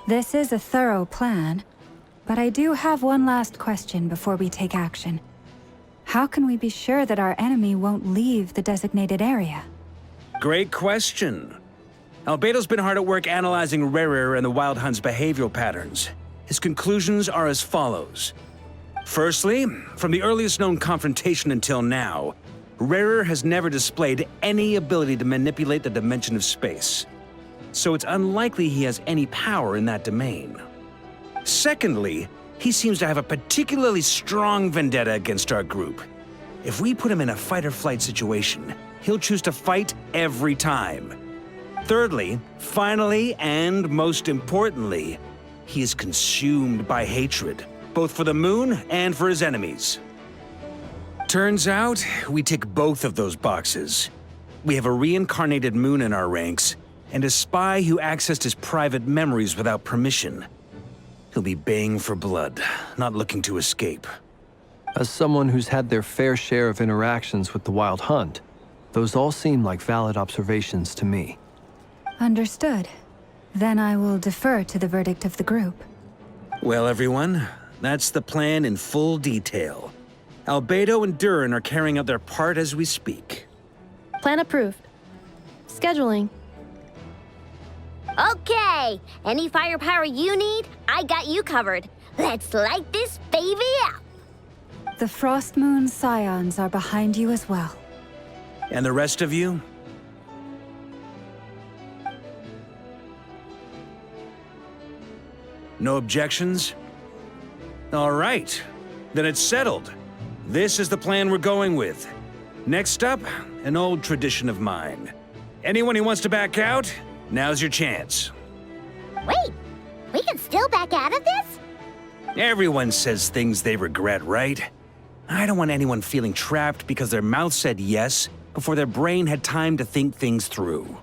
This is a thorough plan, but I do have one last question before we take action. How can we be sure that our enemy won't leave the designated area? Great question. Albedo's been hard at work analyzing Rerir and the Wild Hunt's behavioral patterns. His conclusions are as follows. Firstly, from the earliest known confrontation until now, Rerir has never displayed any ability to manipulate the dimension of space. So it's unlikely he has any power in that domain. Secondly, he seems to have a particularly strong vendetta against our group. If we put him in a fight-or-flight situation, he'll choose to fight every time. Thirdly, finally, and most importantly, he is consumed by hatred, both for the moon and for his enemies. Turns out, we tick both of those boxes. We have a reincarnated moon in our ranks, and a spy who accessed his private memories without permission. He'll be baying for blood, not looking to escape. As someone who's had their fair share of interactions with the Wild Hunt, those all seem like valid observations to me. Understood. Then I will defer to the verdict of the group. Well, everyone, that's the plan in full detail. Albedo and Durin are carrying out their part as we speak. Plan approved. Scheduling. Okay, any firepower you need, I got you covered. Let's light this baby up. The Frost Moon Scions are behind you as well. And the rest of you? No objections? All right, then it's settled. This is the plan we're going with. Next up, an old tradition of mine. Anyone who wants to back out, now's your chance. Wait, we can still back out of this? Everyone says things they regret, right? I don't want anyone feeling trapped because their mouth said yes before their brain had time to think things through.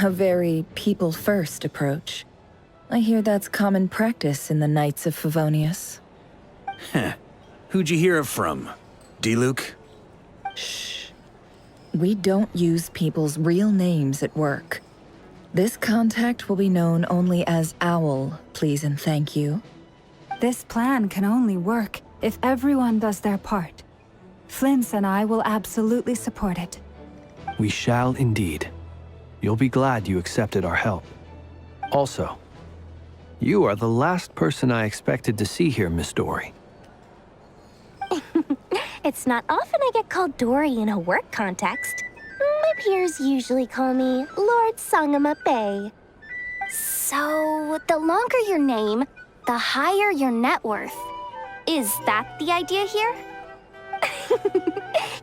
A very people-first approach. I hear that's common practice in the Knights of Favonius. Heh. Who'd you hear it from? D-Luke? Shh. We don't use people's real names at work. This contact will be known only as Owl, please and thank you. This plan can only work if everyone does their part. Flint's and I will absolutely support it. We shall indeed. You'll be glad you accepted our help. Also, you are the last person I expected to see here, Miss Dory. It's not often I get called Dory in a work context. My peers usually call me Lord Sangamabe. So, the longer your name, the higher your net worth. Is that the idea here?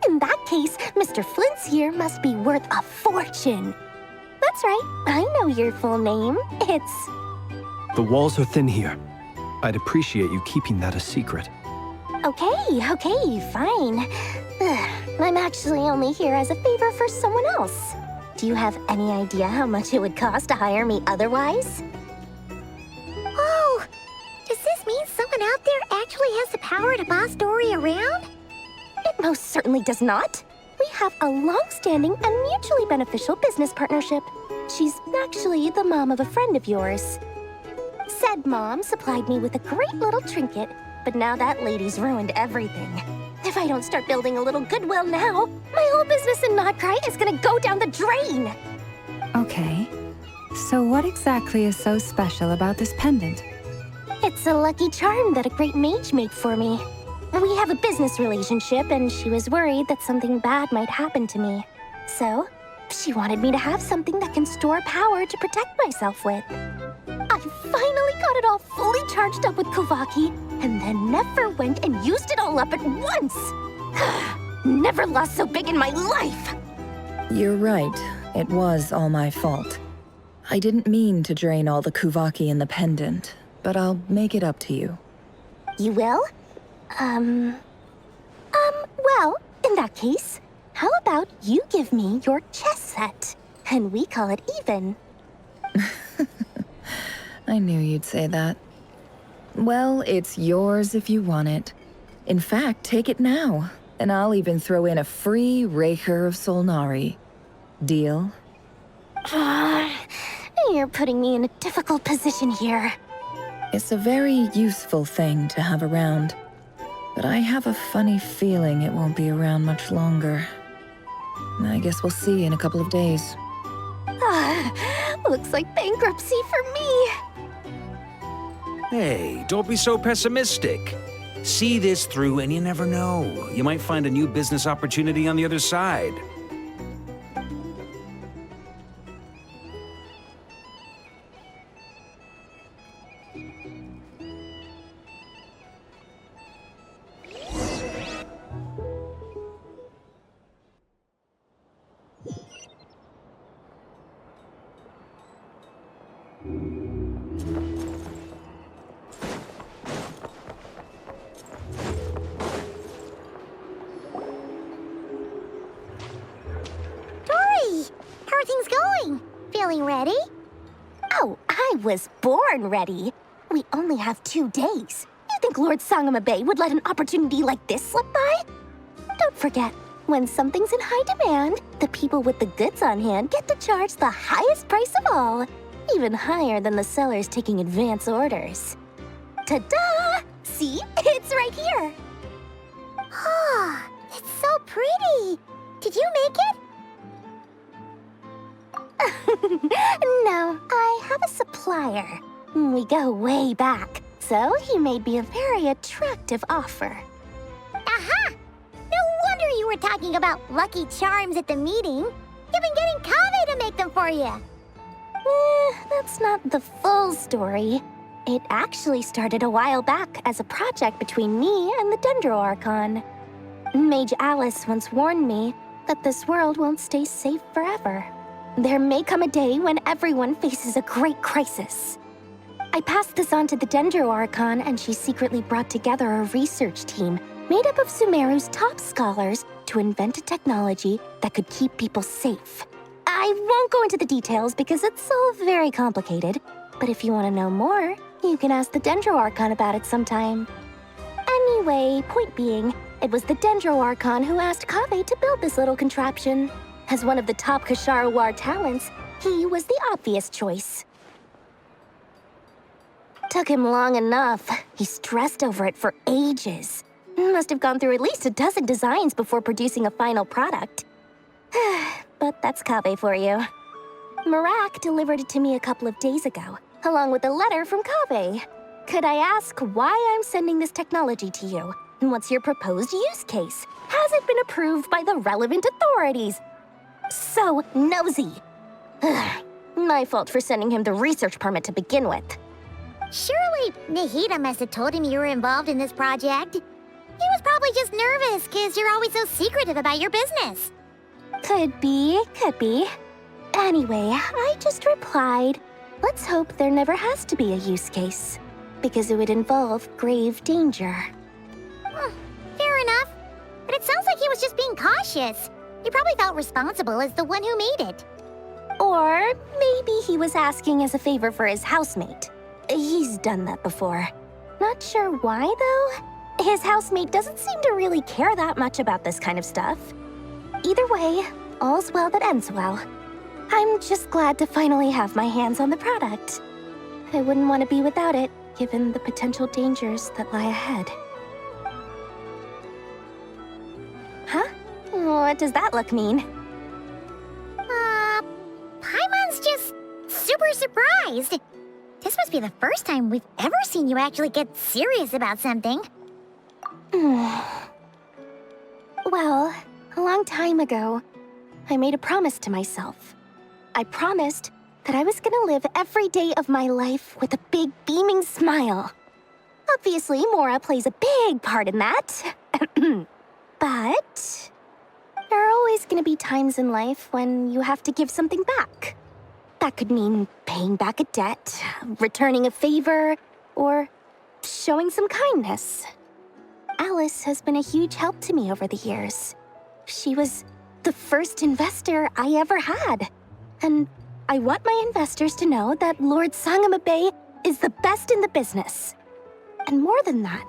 In that case, Mr. Flint's here must be worth a fortune. That's right, I know your full name. It's... The walls are thin here. I'd appreciate you keeping that a secret. Okay, fine. I'm actually only here as a favor for someone else. Do you have any idea how much it would cost to hire me otherwise? Oh, does this mean someone out there actually has the power to boss Dory around? It most certainly does not. We have a long-standing and mutually beneficial business partnership. She's actually the mom of a friend of yours. Said mom supplied me with a great little trinket, but now that lady's ruined everything. If I don't start building a little goodwill now, my whole business in Notcry is gonna go down the drain! Okay. So what exactly is so special about this pendant? It's a lucky charm that a great mage made for me. We have a business relationship, and she was worried that something bad might happen to me. So, she wanted me to have something that can store power to protect myself with. I finally got it all fully charged up with Kuvaki, and then never went and used it all up at once! Never lost so big in my life! You're right. It was all my fault. I didn't mean to drain all the Kuvaki in the pendant, but I'll make it up to you. You will? Well, in that case, how about you give me your chess set, and we call it even? I knew you'd say that. Well, it's yours if you want it. In fact, take it now, and I'll even throw in a free Rerir of Solnari. Deal? You're You're putting me in a difficult position here. It's a very useful thing to have around, but I have a funny feeling it won't be around much longer. I guess we'll see in a couple of days. Looks like bankruptcy for me. Hey, don't be so pessimistic. See this through and you never know. You might find a new business opportunity on the other side. How are things going? Feeling ready? Oh, I was born ready. We only have 2 days. You think Lord Sangamabe would let an opportunity like this slip by? Don't forget, when something's in high demand, the people with the goods on hand get to charge the highest price of all, even higher than the sellers taking advance orders. Ta-da! See? It's right here. Ah, it's so pretty. Did you make it? No, I have a supplier. We go way back, so he made me a very attractive offer. Aha! No wonder you were talking about lucky charms at the meeting. You've been getting Kave to make them for you. That's not the full story. It actually started a while back as a project between me and the Dendro Archon. Mage Alice once warned me that this world won't stay safe forever. There may come a day when everyone faces a great crisis. I passed this on to the Dendro Archon, and she secretly brought together a research team made up of Sumeru's top scholars to invent a technology that could keep people safe. I won't go into the details because it's all very complicated, but if you want to know more, you can ask the Dendro Archon about it sometime. Anyway, point being, it was the Dendro Archon who asked Kave to build this little contraption. As one of the top Kashara War talents, he was the obvious choice. Took him long enough. He stressed over it for ages. Must have gone through at least a dozen designs before producing a final product. But that's Kave for you. Marak delivered it to me a couple of days ago, along with a letter from Kave. Could I ask why I'm sending this technology to you? And what's your proposed use case? Has it been approved by the relevant authorities? So nosy. My fault for sending him the research permit to begin with. Surely Nahida must have told him you were involved in this project. He was probably just nervous because you're always so secretive about your business. Could be. Anyway, I just replied, let's hope there never has to be a use case, because it would involve grave danger. Fair enough. But it sounds like he was just being cautious. He probably felt responsible as the one who made it. Or maybe he was asking as a favor for his housemate. He's done that before. Not sure why, though. His housemate doesn't seem to really care that much about this kind of stuff. Either way, all's well that ends well. I'm just glad to finally have my hands on the product. I wouldn't want to be without it, given the potential dangers that lie ahead. Huh? What does that look mean? Paimon's just super surprised. This must be the first time we've ever seen you actually get serious about something. Well, a long time ago, I made a promise to myself. I promised that I was gonna live every day of my life with a big beaming smile. Obviously, Mora plays a big part in that. But there are always gonna be times in life when you have to give something back. That could mean paying back a debt, returning a favor, or showing some kindness. Alice has been a huge help to me over the years. She was the first investor I ever had. And I want my investors to know that Lord Sangamabe is the best in the business. And more than that,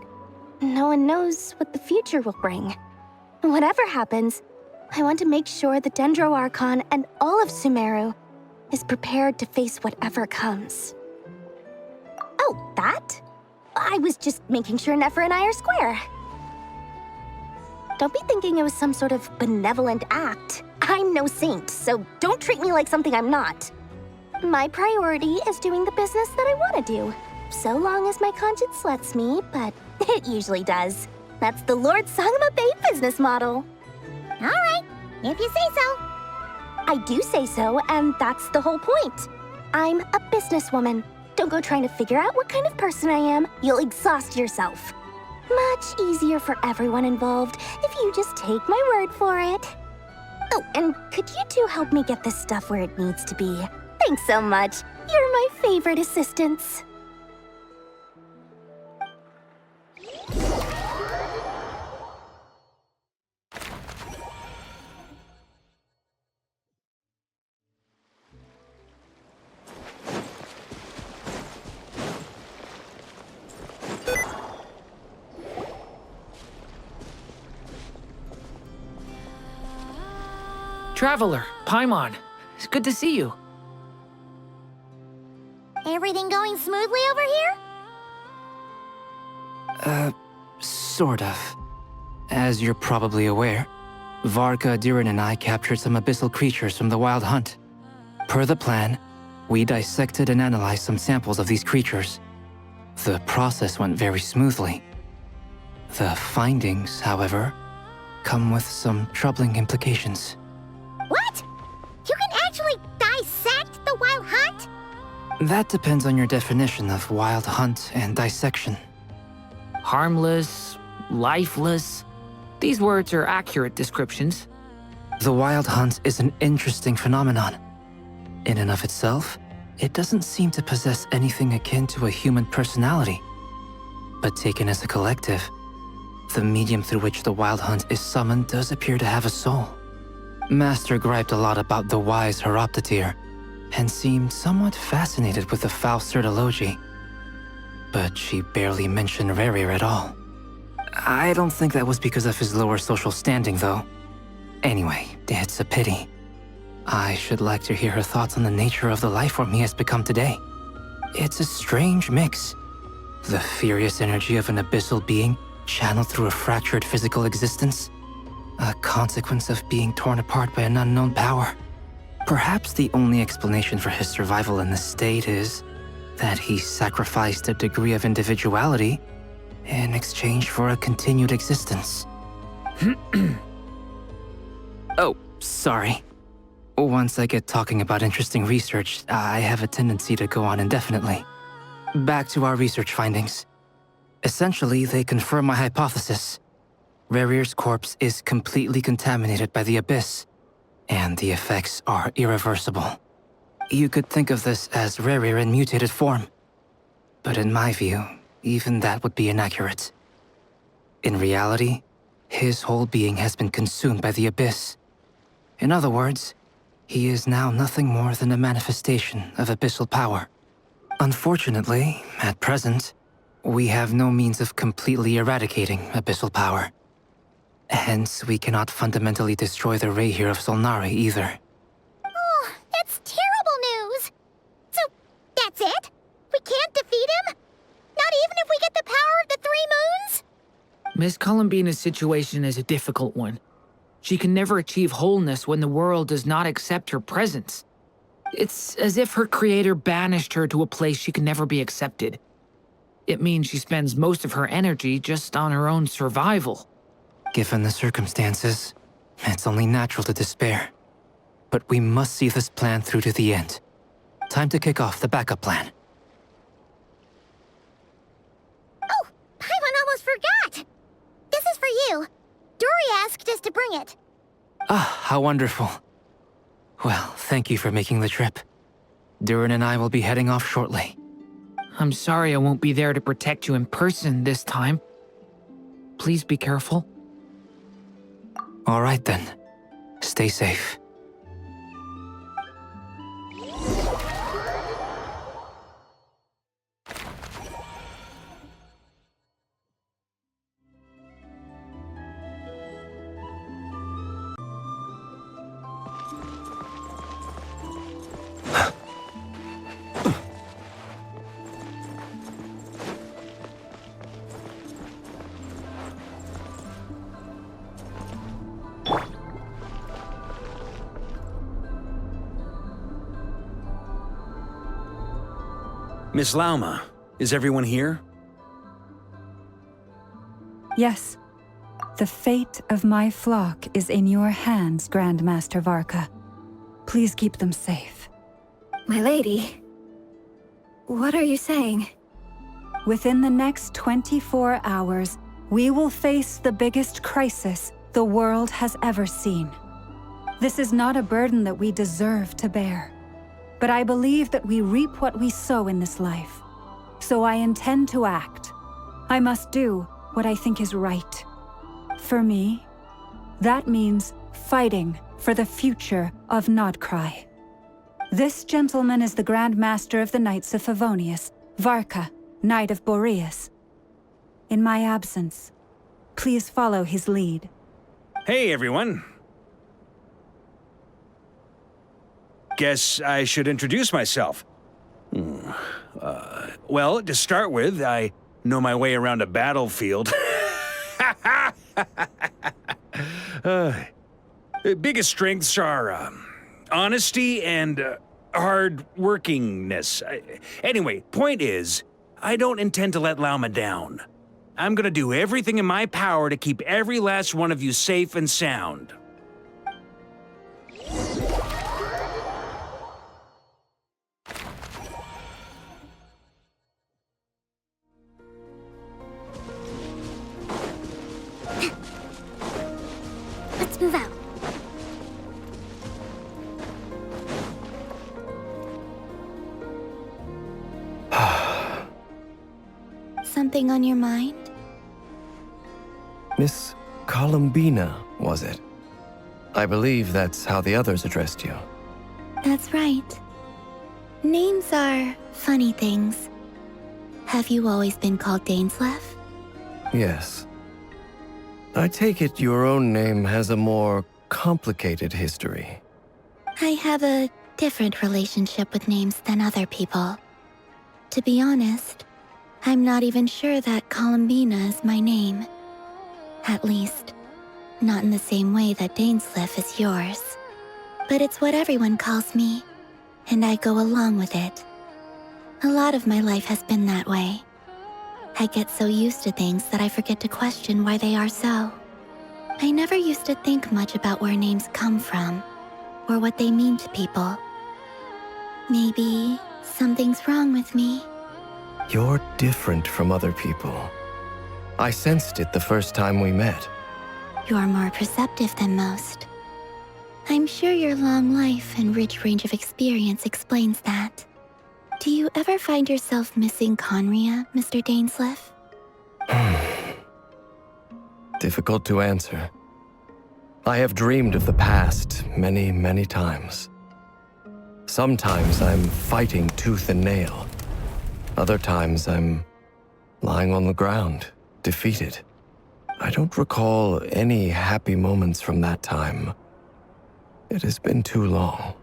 no one knows what the future will bring. Whatever happens, I want to make sure the Dendro Archon and all of Sumeru is prepared to face whatever comes. Oh, that? I was just making sure Nefer and I are square. Don't be thinking it was some sort of benevolent act. I'm no saint, so don't treat me like something I'm not. My priority is doing the business that I want to do, so long as my conscience lets me, but it usually does. That's the Lord Sangma Bay business model. All right, if you say so. I do say so, and that's the whole point. I'm a businesswoman. Don't go trying to figure out what kind of person I am. You'll exhaust yourself. Much easier for everyone involved if you just take my word for it. Oh, and could you two help me get this stuff where it needs to be? Thanks so much. You're my favorite assistants. Traveler, Paimon, it's good to see you. Everything going smoothly over here? Sort of. As you're probably aware, Varka, Durin, and I captured some abyssal creatures from the Wild Hunt. Per the plan, we dissected and analyzed some samples of these creatures. The process went very smoothly. The findings, however, come with some troubling implications. What? You can actually dissect the Wild Hunt? That depends on your definition of Wild Hunt and dissection. Harmless, lifeless. These words are accurate descriptions. The Wild Hunt is an interesting phenomenon. In and of itself, it doesn't seem to possess anything akin to a human personality. But taken as a collective, the medium through which the Wild Hunt is summoned does appear to have a soul. Master griped a lot about the wise Horoptatyr, and seemed somewhat fascinated with the foul Certology. But she barely mentioned Rerir at all. I don't think that was because of his lower social standing, though. Anyway, it's a pity. I should like to hear her thoughts on the nature of the life form he has become today. It's a strange mix. The furious energy of an abyssal being channeled through a fractured physical existence. A consequence of being torn apart by an unknown power. Perhaps the only explanation for his survival in this state is that he sacrificed a degree of individuality in exchange for a continued existence. Oh, sorry. Once I get talking about interesting research, I have a tendency to go on indefinitely. Back to our research findings. Essentially, they confirm my hypothesis. Rerir's corpse is completely contaminated by the Abyss, and the effects are irreversible. You could think of this as Rerir in mutated form. But in my view, even that would be inaccurate. In reality, his whole being has been consumed by the Abyss. In other words, he is now nothing more than a manifestation of abyssal power. Unfortunately, at present, we have no means of completely eradicating abyssal power. Hence, we cannot fundamentally destroy the Rerir of Solnari either. Oh, that's terrible news. So, that's it? We can't defeat him? Not even if we get the power of the Three Moons? Miss Columbina's situation is a difficult one. She can never achieve wholeness when the world does not accept her presence. It's as if her creator banished her to a place she can never be accepted. It means she spends most of her energy just on her own survival. Given the circumstances, it's only natural to despair. But we must see this plan through to the end. Time to kick off the backup plan. Oh, Paimon almost forgot! This is for you. Dory asked us to bring it. Ah, how wonderful. Well, thank you for making the trip. Durin and I will be heading off shortly. I'm sorry I won't be there to protect you in person this time. Please be careful. All right then. Stay safe. Miss Lauma, is everyone here? Yes. The fate of my flock is in your hands, Grandmaster Varka. Please keep them safe. My lady, what are you saying? Within the next 24 hours, we will face the biggest crisis the world has ever seen. This is not a burden that we deserve to bear, but I believe that we reap what we sow in this life. So I intend to act. I must do what I think is right. For me, that means fighting for the future of Nodcry. This gentleman is the Grand Master of the Knights of Favonius, Varka, Knight of Boreas. In my absence, please follow his lead. Hey, everyone. Guess I should introduce myself. Well, to start with, I know my way around a battlefield. Biggest strengths are honesty and hard-workingness. Anyway, point is, I don't intend to let Lauma down. I'm gonna do everything in my power to keep every last one of you safe and sound. Let's move out. Something on your mind? Miss Columbina, was it? I believe that's how the others addressed you. That's right. Names are funny things. Have you always been called Dainsleif? Yes. I take it your own name has a more complicated history. I have a different relationship with names than other people. To be honest, I'm not even sure that Columbina is my name. At least, not in the same way that Dainsleif is yours. But it's what everyone calls me, and I go along with it. A lot of my life has been that way. I get so used to things that I forget to question why they are so. I never used to think much about where names come from, or what they mean to people. Maybe something's wrong with me. You're different from other people. I sensed it the first time we met. You're more perceptive than most. I'm sure your long life and rich range of experience explains that. Do you ever find yourself missing Conria, Mr. Dainsleif? Difficult to answer. I have dreamed of the past many, many times. Sometimes I'm fighting tooth and nail. Other times I'm lying on the ground, defeated. I don't recall any happy moments from that time. It has been too long.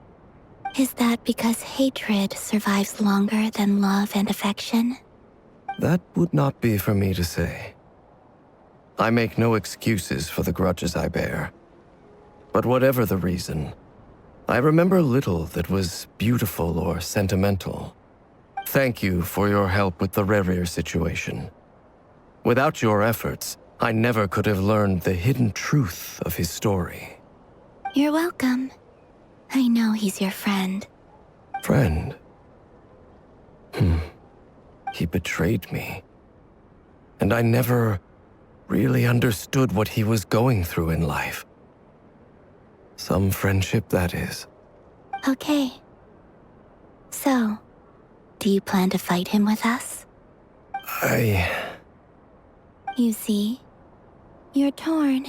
Is that because hatred survives longer than love and affection? That would not be for me to say. I make no excuses for the grudges I bear. But whatever the reason, I remember little that was beautiful or sentimental. Thank you for your help with the Rerir situation. Without your efforts, I never could have learned the hidden truth of his story. You're welcome. I know he's your friend. Friend? He betrayed me. And I never really understood what he was going through in life. Some friendship, that is. Okay. So, do you plan to fight him with us? You see, you're torn.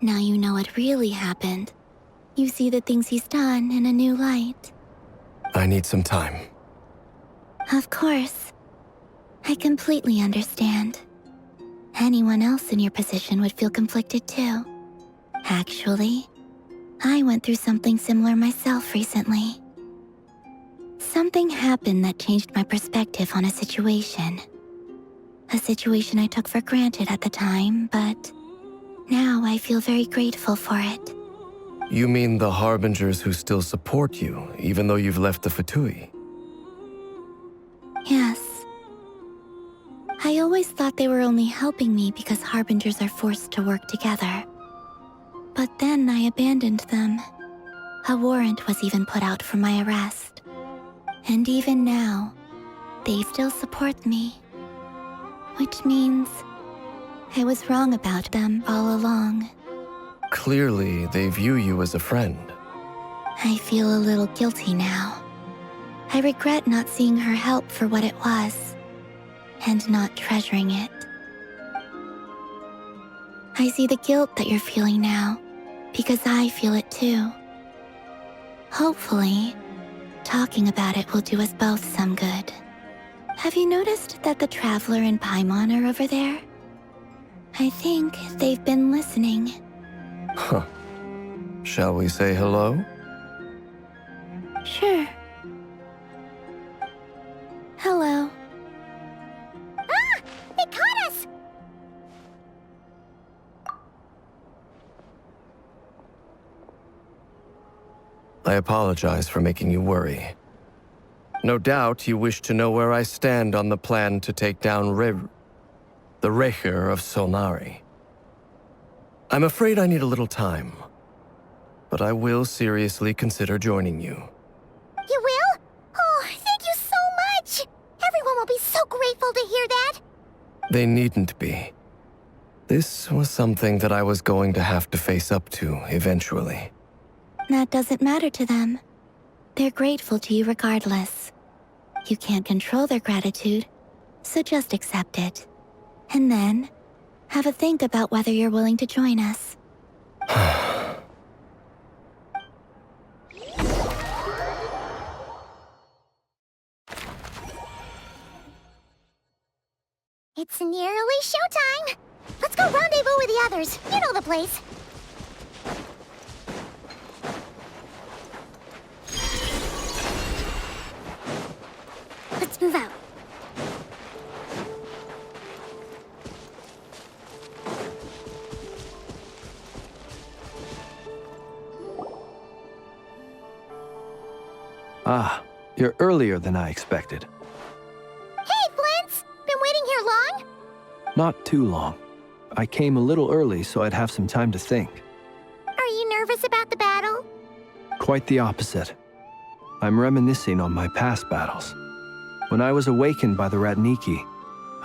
Now you know what really happened. You see the things he's done in a new light. I need some time. Of course. I completely understand. Anyone else in your position would feel conflicted too. Actually, I went through something similar myself recently. Something happened that changed my perspective on a situation. A situation I took for granted at the time, but now I feel very grateful for it. You mean the Harbingers who still support you, even though you've left the Fatui? I always thought they were only helping me because harbingers are forced to work together. But then I abandoned them. A warrant was even put out for my arrest. And even now, they still support me. Which means I was wrong about them all along. Clearly, they view you as a friend. I feel a little guilty now. I regret not seeing her help for what it was, and not treasuring it. I see the guilt that you're feeling now, because I feel it too. Hopefully, talking about it will do us both some good. Have you noticed that the Traveler and Paimon are over there? I think they've been listening. Huh. Shall we say hello? Sure. Hello. Ah! They caught us! I apologize for making you worry. No doubt you wish to know where I stand on the plan to take down the Rerir of Solnari. I'm afraid I need a little time, but I will seriously consider joining you. You will? Oh, thank you so much! Everyone will be so grateful to hear that! They needn't be. This was something that I was going to have to face up to eventually. That doesn't matter to them. They're grateful to you regardless. You can't control their gratitude, so just accept it. And then, have a think about whether you're willing to join us. It's nearly showtime! Let's go rendezvous with the others. You know the place. Let's move out. Ah, you're earlier than I expected. Hey, Flint's! Been waiting here long? Not too long. I came a little early so I'd have some time to think. Are you nervous about the battle? Quite the opposite. I'm reminiscing on my past battles. When I was awakened by the Ratniki,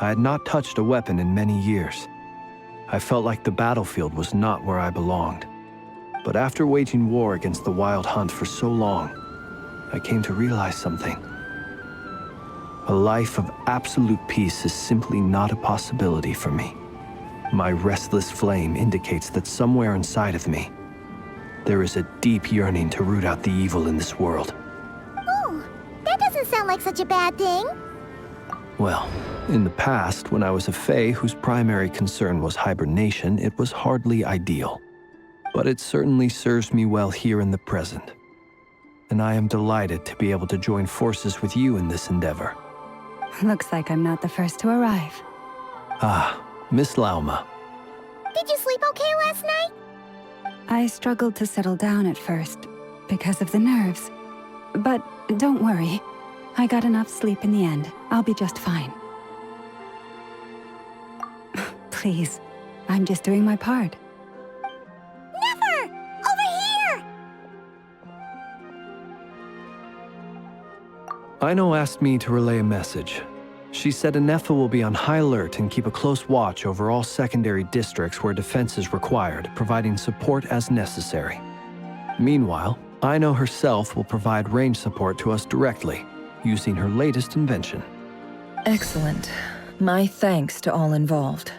I had not touched a weapon in many years. I felt like the battlefield was not where I belonged. But after waging war against the Wild Hunt for so long, I came to realize something. A life of absolute peace is simply not a possibility for me. My restless flame indicates that somewhere inside of me, there is a deep yearning to root out the evil in this world. Oh, that doesn't sound like such a bad thing. Well, in the past, when I was a Fae whose primary concern was hibernation, it was hardly ideal. But it certainly serves me well here in the present. And I am delighted to be able to join forces with you in this endeavor. Looks like I'm not the first to arrive. Ah, Miss Lauma. Did you sleep okay last night? I struggled to settle down at first, because of the nerves. But don't worry. I got enough sleep in the end. I'll be just fine. Please, I'm just doing my part. Never! Over here! Aino asked me to relay a message. She said Anefa will be on high alert and keep a close watch over all secondary districts where defense is required, providing support as necessary. Meanwhile, Aino herself will provide range support to us directly, using her latest invention. Excellent. My thanks to all involved.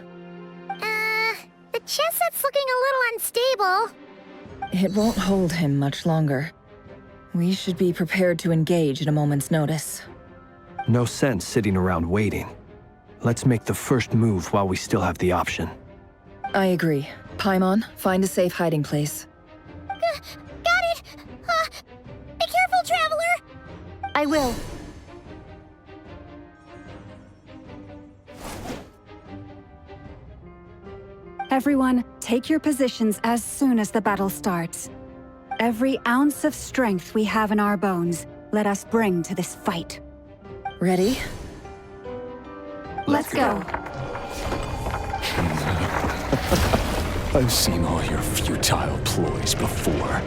The chess set's looking a little unstable. It won't hold him much longer. We should be prepared to engage at a moment's notice. No sense sitting around waiting. Let's make the first move while we still have the option. I agree. Paimon, find a safe hiding place. Got it! Be careful, Traveler! I will. Everyone, take your positions as soon as the battle starts. Every ounce of strength we have in our bones, let us bring to this fight. Ready? Let's go. I've seen all your futile ploys before.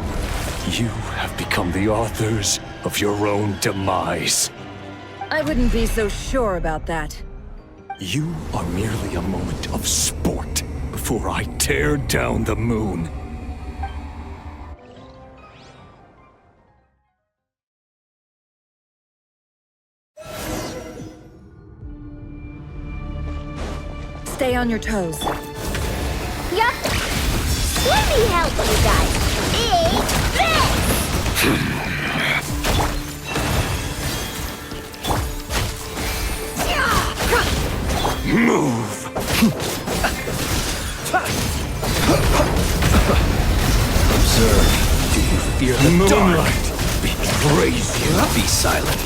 You have become the authors of your own demise. I wouldn't be so sure about that. You are merely a moment of sport before I tear down the moon. Stay on your toes. Yup. Let me help you guys. Eat this! Move! Observe. Do you fear the moonlight? Betrays you. Be silent.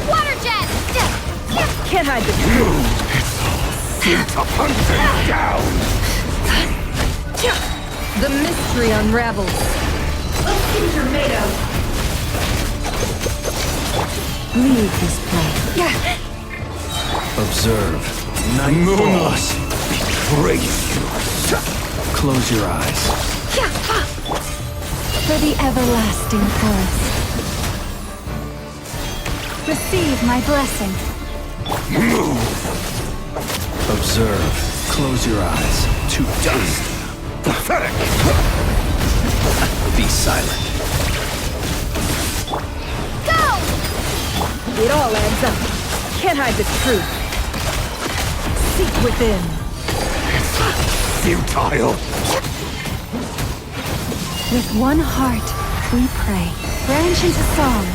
Water jet! Can't hide the truth. To hunt them down! The mystery unravels. Let's see what you're made of. Leave this place. Observe. Night moonlight betrays you. Close your eyes. For the everlasting forest. Receive my blessing. Move! Observe. Close your eyes. To dust! Pathetic! Be silent. Go! It all adds up. Can't hide the truth. Seek within. Futile! With one heart, we pray. Branch into song.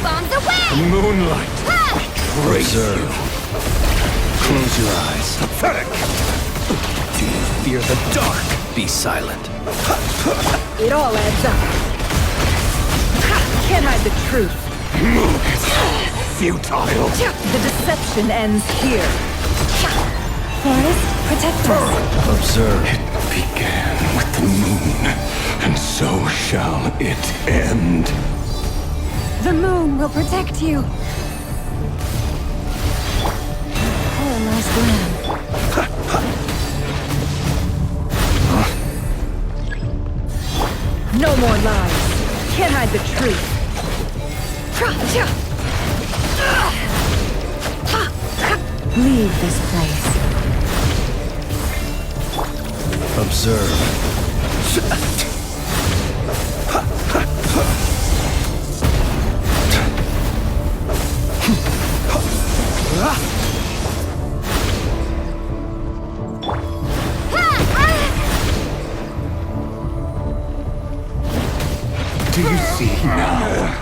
Bombs away! Moonlight betrays you. Close your eyes. Pathetic! Do you fear the dark? Be silent. It all adds up. Can't hide the truth. Futile! The deception ends here. Forest, protect us. Observe. It began with the moon, and so shall it end. The moon will protect you. Poor lost lamb. No more lies. Can't hide the truth. Leave this place. Observe. Do you see now?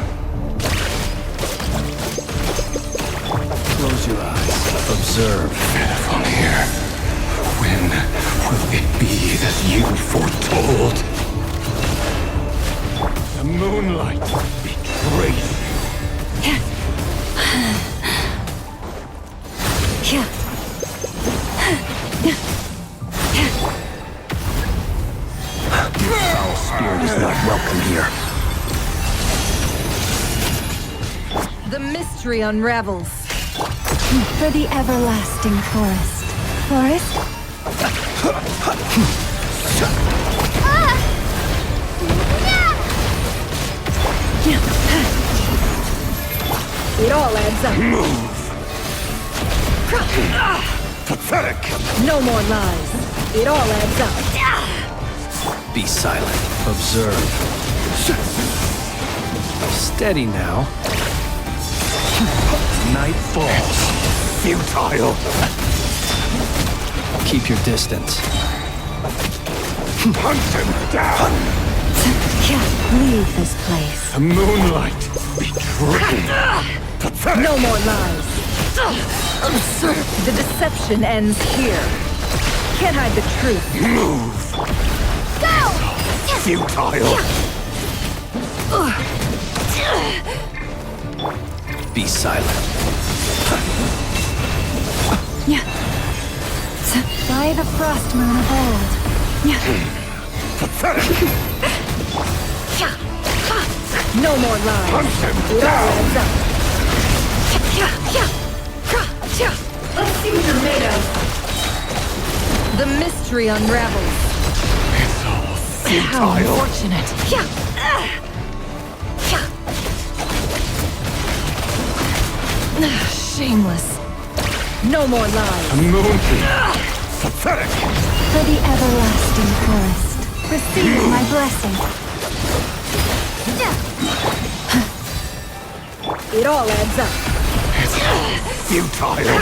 Close your eyes. Observe. From here, when will it be that you foretold? The moonlight betrays you. Your foul spirit is not welcome here. The mystery unravels. For the everlasting forest. Forest? It all adds up. Move! Pathetic! No more lies. It all adds up. Be silent. Observe. Steady now. Night falls. Futile! Keep your distance. Hunt him down! Leave this place. The moonlight betrays. Pathetic! No more lies. Absurd. The deception ends here. Can't hide the truth. Move! Go! Futile! Be silent. By the frost moon of old. Pathetic! No more lies. Hunt him It all down! adds up. Let's see what you're made of. The mystery unravels. It's all How futile. unfortunate. Shameless. No more lies. Moonbeam. Pathetic. For the everlasting forest, receive my blessing. It all adds up. Futile.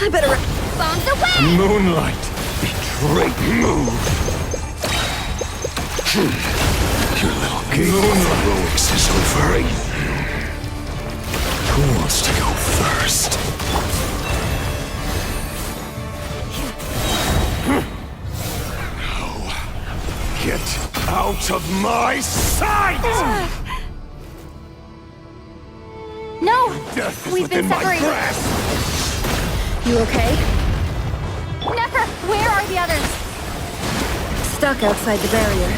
I better... Bombs away! Moonlight. Betrayed move. Your little game of heroics is over. Who wants to go first? No. Get out of my sight! No! Death is We've within been my separated. grasp! You okay? Never! Where are the others? Stuck outside the barrier.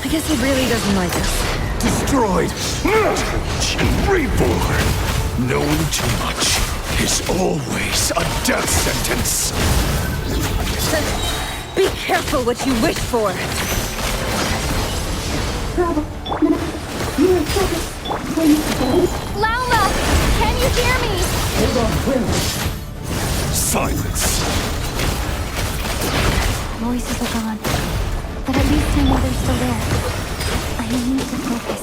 I guess he really doesn't like us. Destroyed! Reborn! Knowing too much is always a death sentence! Be careful what you wish for! Lauma! Can you hear me? Silence! Voices are gone, but at least I know they're still there. I need to focus.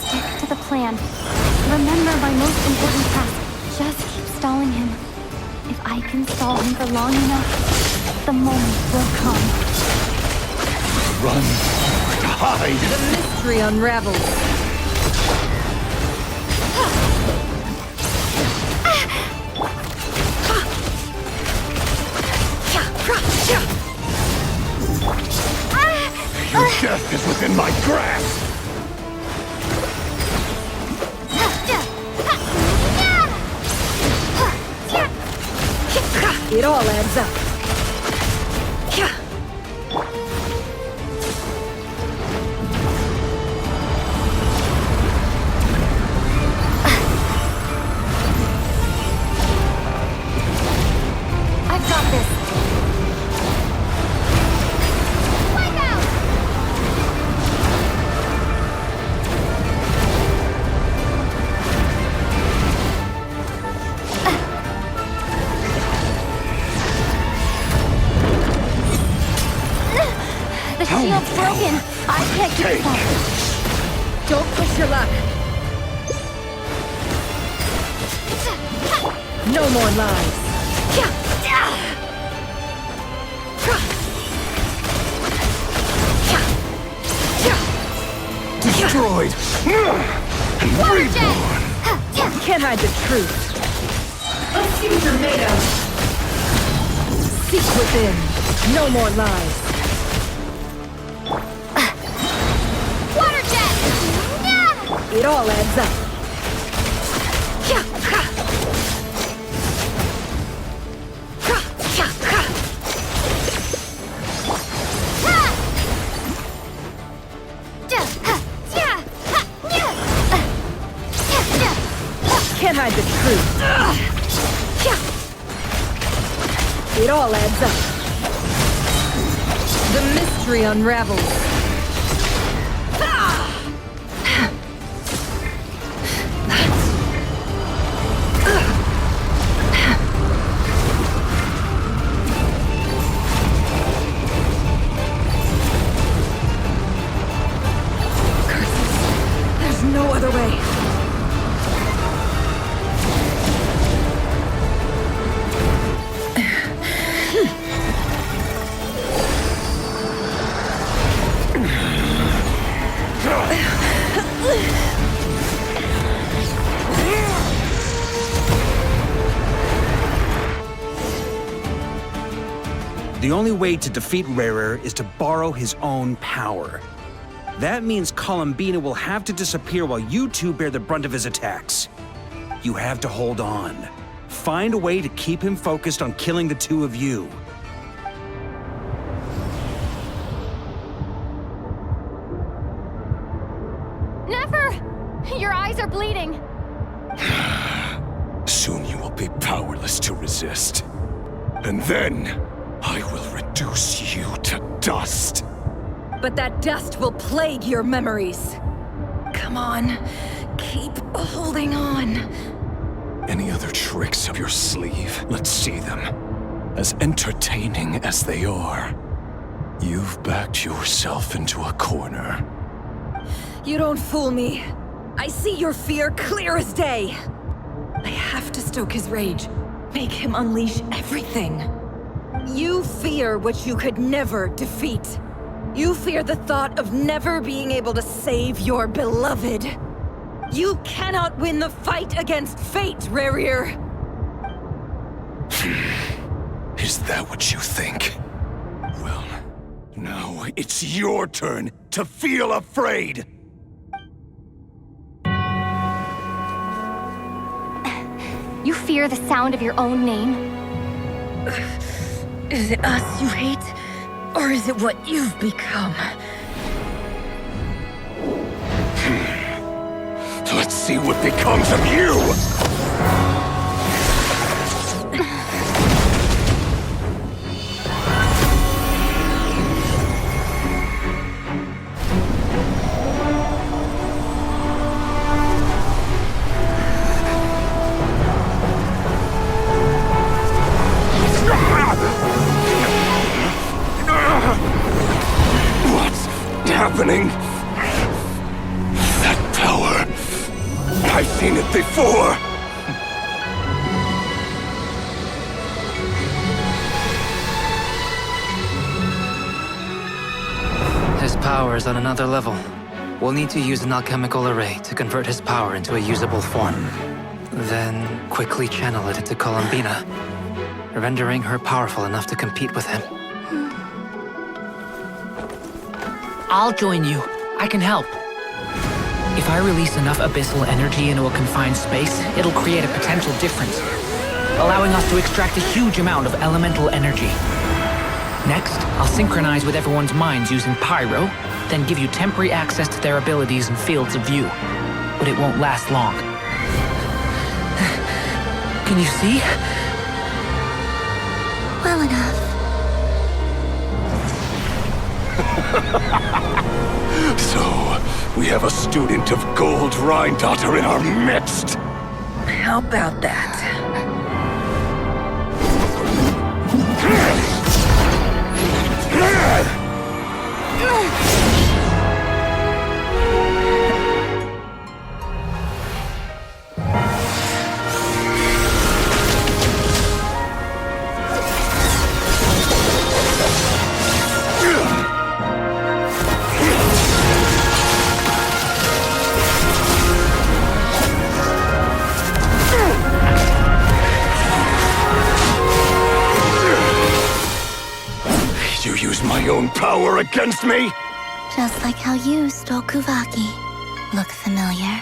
Stick to the plan. Remember my most important task. Just keep stalling him. If I can stall him for long enough, the moment will come. Run or hide! The mystery unravels. Your death is within my grasp! It all adds up. I've got this. Wipe out! The shield's broken. I can't keep it up. Don't push your luck. No more lies. Destroyed! And reborn! Can't hide the truth. Let's see what you're made of. Seek within. No more lies. Water jet! It all adds up. Can't hide the truth. It all adds up. The mystery unravels. There's no other way. The only way to defeat Rerir is to borrow his own power. That means Columbina will have to disappear while you two bear the brunt of his attacks. You have to hold on. Find a way to keep him focused on killing the two of you. Your eyes are bleeding. Soon you will be powerless to resist. And then, I will reduce you to dust. But that dust will plague your memories. Come on, keep holding on. Any other tricks up your sleeve? Let's see them. As entertaining as they are, you've backed yourself into a corner. You don't fool me. I see your fear clear as day. I have to stoke his rage. Make him unleash everything. You fear what you could never defeat. You fear the thought of never being able to save your beloved. You cannot win the fight against fate, Rerir. Is that what you think? Well, now it's your turn to feel afraid! You fear the sound of your own name? Is it us you hate? Or is it what you've become? Let's see what becomes of you! What's happening? That power... I've seen it before! His power is on another level. We'll need to use an alchemical array to convert his power into a usable form. Then quickly channel it into Columbina, rendering her powerful enough to compete with him. I'll join you. I can help. If I release enough abyssal energy into a confined space, it'll create a potential difference, allowing us to extract a huge amount of elemental energy. Next, I'll synchronize with everyone's minds using pyro, then give you temporary access to their abilities and fields of view. But it won't last long. Can you see? Well enough. So, we have a student of Gold Rhine-Daughter in our midst! How about that? You use my own power against me? Just like how you stole Kuvaki. Look familiar?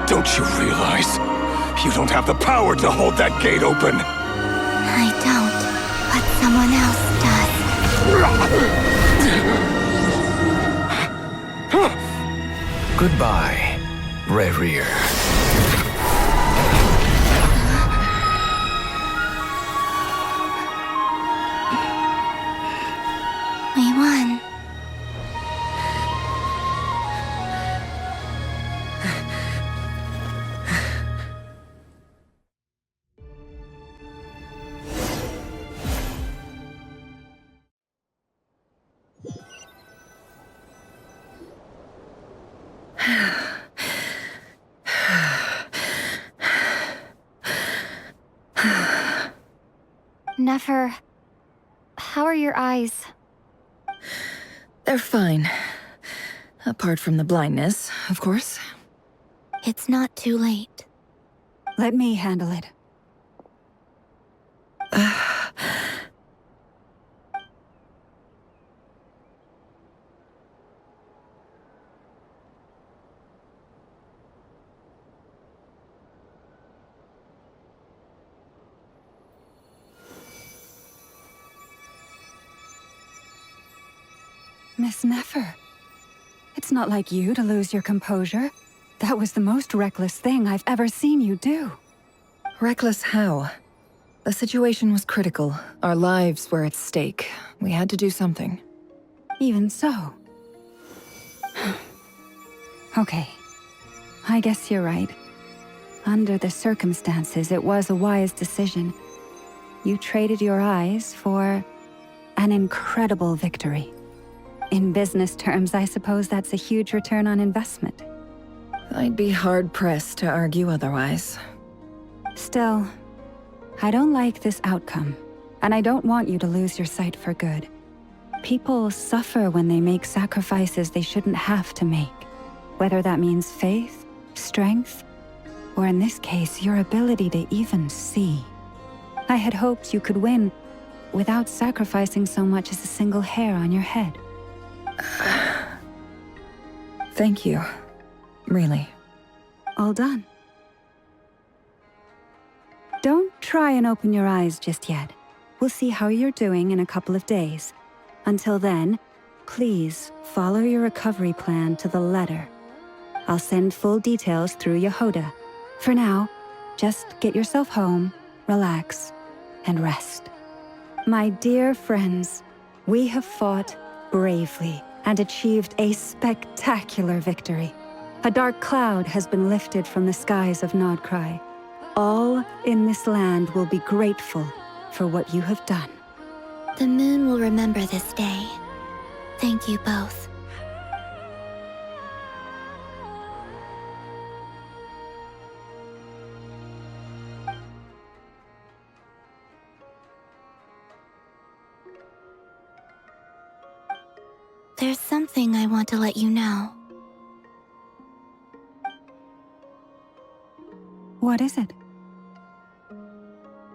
Don't you realize? You don't have the power to hold that gate open! I don't, but someone else does. Goodbye, Rerir. We won. Nefer, how are your eyes? They're fine. Apart from the blindness, of course. It's not too late. Let me handle it. Miss Nefer, it's not like you to lose your composure. That was the most reckless thing I've ever seen you do. Reckless how? The situation was critical. Our lives were at stake. We had to do something. Even so. Okay. I guess you're right. Under the circumstances, it was a wise decision. You traded your eyes for an incredible victory. In business terms, I suppose that's a huge return on investment. I'd be hard-pressed to argue otherwise. Still, I don't like this outcome, and I don't want you to lose your sight for good. People suffer when they make sacrifices they shouldn't have to make, whether that means faith, strength, or in this case, your ability to even see. I had hoped you could win without sacrificing so much as a single hair on your head. Thank you. Really. All done. Don't try and open your eyes just yet. We'll see how you're doing in a couple of days. Until then, please follow your recovery plan to the letter. I'll send full details through Yehoda. For now, just get yourself home, relax, and rest. My dear friends, we have fought bravely and achieved a spectacular victory. A dark cloud has been lifted from the skies of Nodcry. All in this land will be grateful for what you have done. The moon will remember this day. Thank you both. There's something I want to let you know. What is it?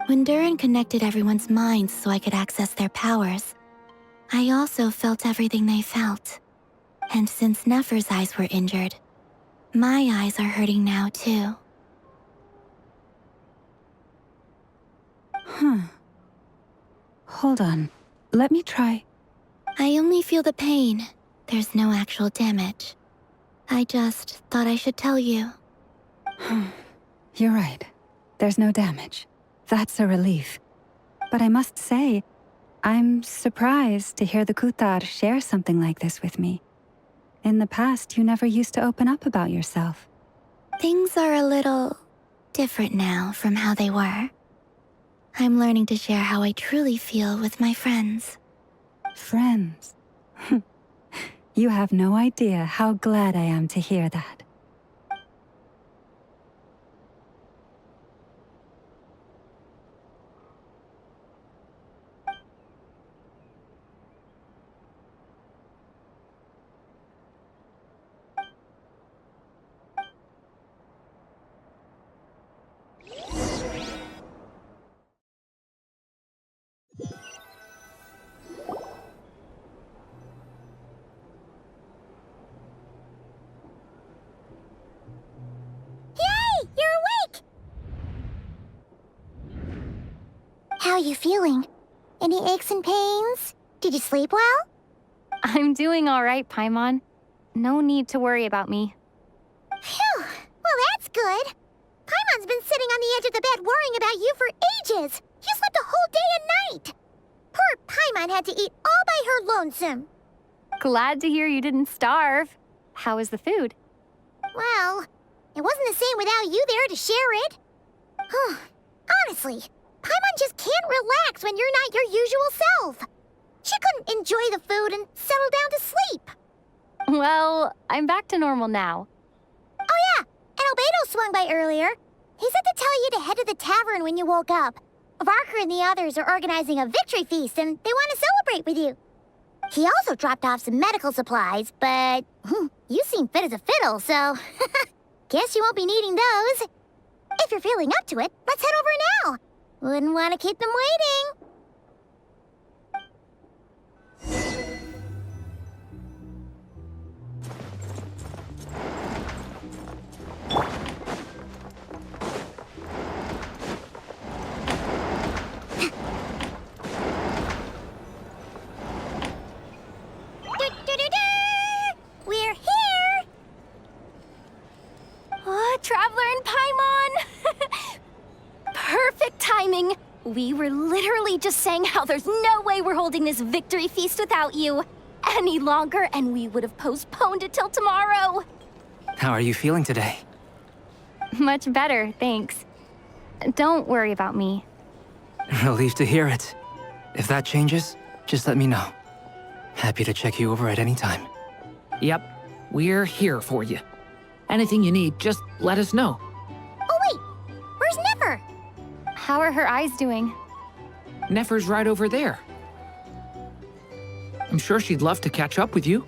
When Durin connected everyone's minds so I could access their powers, I also felt everything they felt. And since Nefer's eyes were injured, my eyes are hurting now too. Hold on. Let me try. I only feel the pain. There's no actual damage. I just thought I should tell you. You're right. There's no damage. That's a relief. But I must say, I'm surprised to hear the Kutar share something like this with me. In the past, you never used to open up about yourself. Things are a little different now from how they were. I'm learning to share how I truly feel with my friends. Friends? You have no idea how glad I am to hear that. How are you feeling? Any aches and pains? Did you sleep well? I'm doing all right, Paimon. No need to worry about me. Phew! Well, that's good. Paimon's been sitting on the edge of the bed worrying about you for ages. You slept a whole day and night. Poor Paimon had to eat all by her lonesome. Glad to hear you didn't starve. How was the food? Well, it wasn't the same without you there to share it. Honestly, Paimon just can't relax when you're not your usual self. She couldn't enjoy the food and settle down to sleep. Well, I'm back to normal now. Oh yeah, and Albedo swung by earlier. He said to tell you to head to the tavern when you woke up. Varker and the others are organizing a victory feast and they want to celebrate with you. He also dropped off some medical supplies, but you seem fit as a fiddle, so guess you won't be needing those. If if you're feeling up to it, let's head over now. Wouldn't want to keep them waiting. We're here! Oh, Traveler and Paimon! Perfect timing! We were literally just saying how there's no way we're holding this victory feast without you any longer, and we would have postponed it till tomorrow. How are you feeling today? Much better, thanks. Don't worry about me. Relieved to hear it. If that changes, just let me know. Happy to check you over at any time. Yep, we're here for you. Anything you need, just let us know. Oh wait, where's Nefer? How are her eyes doing? Nefer's right over there. I'm sure she'd love to catch up with you.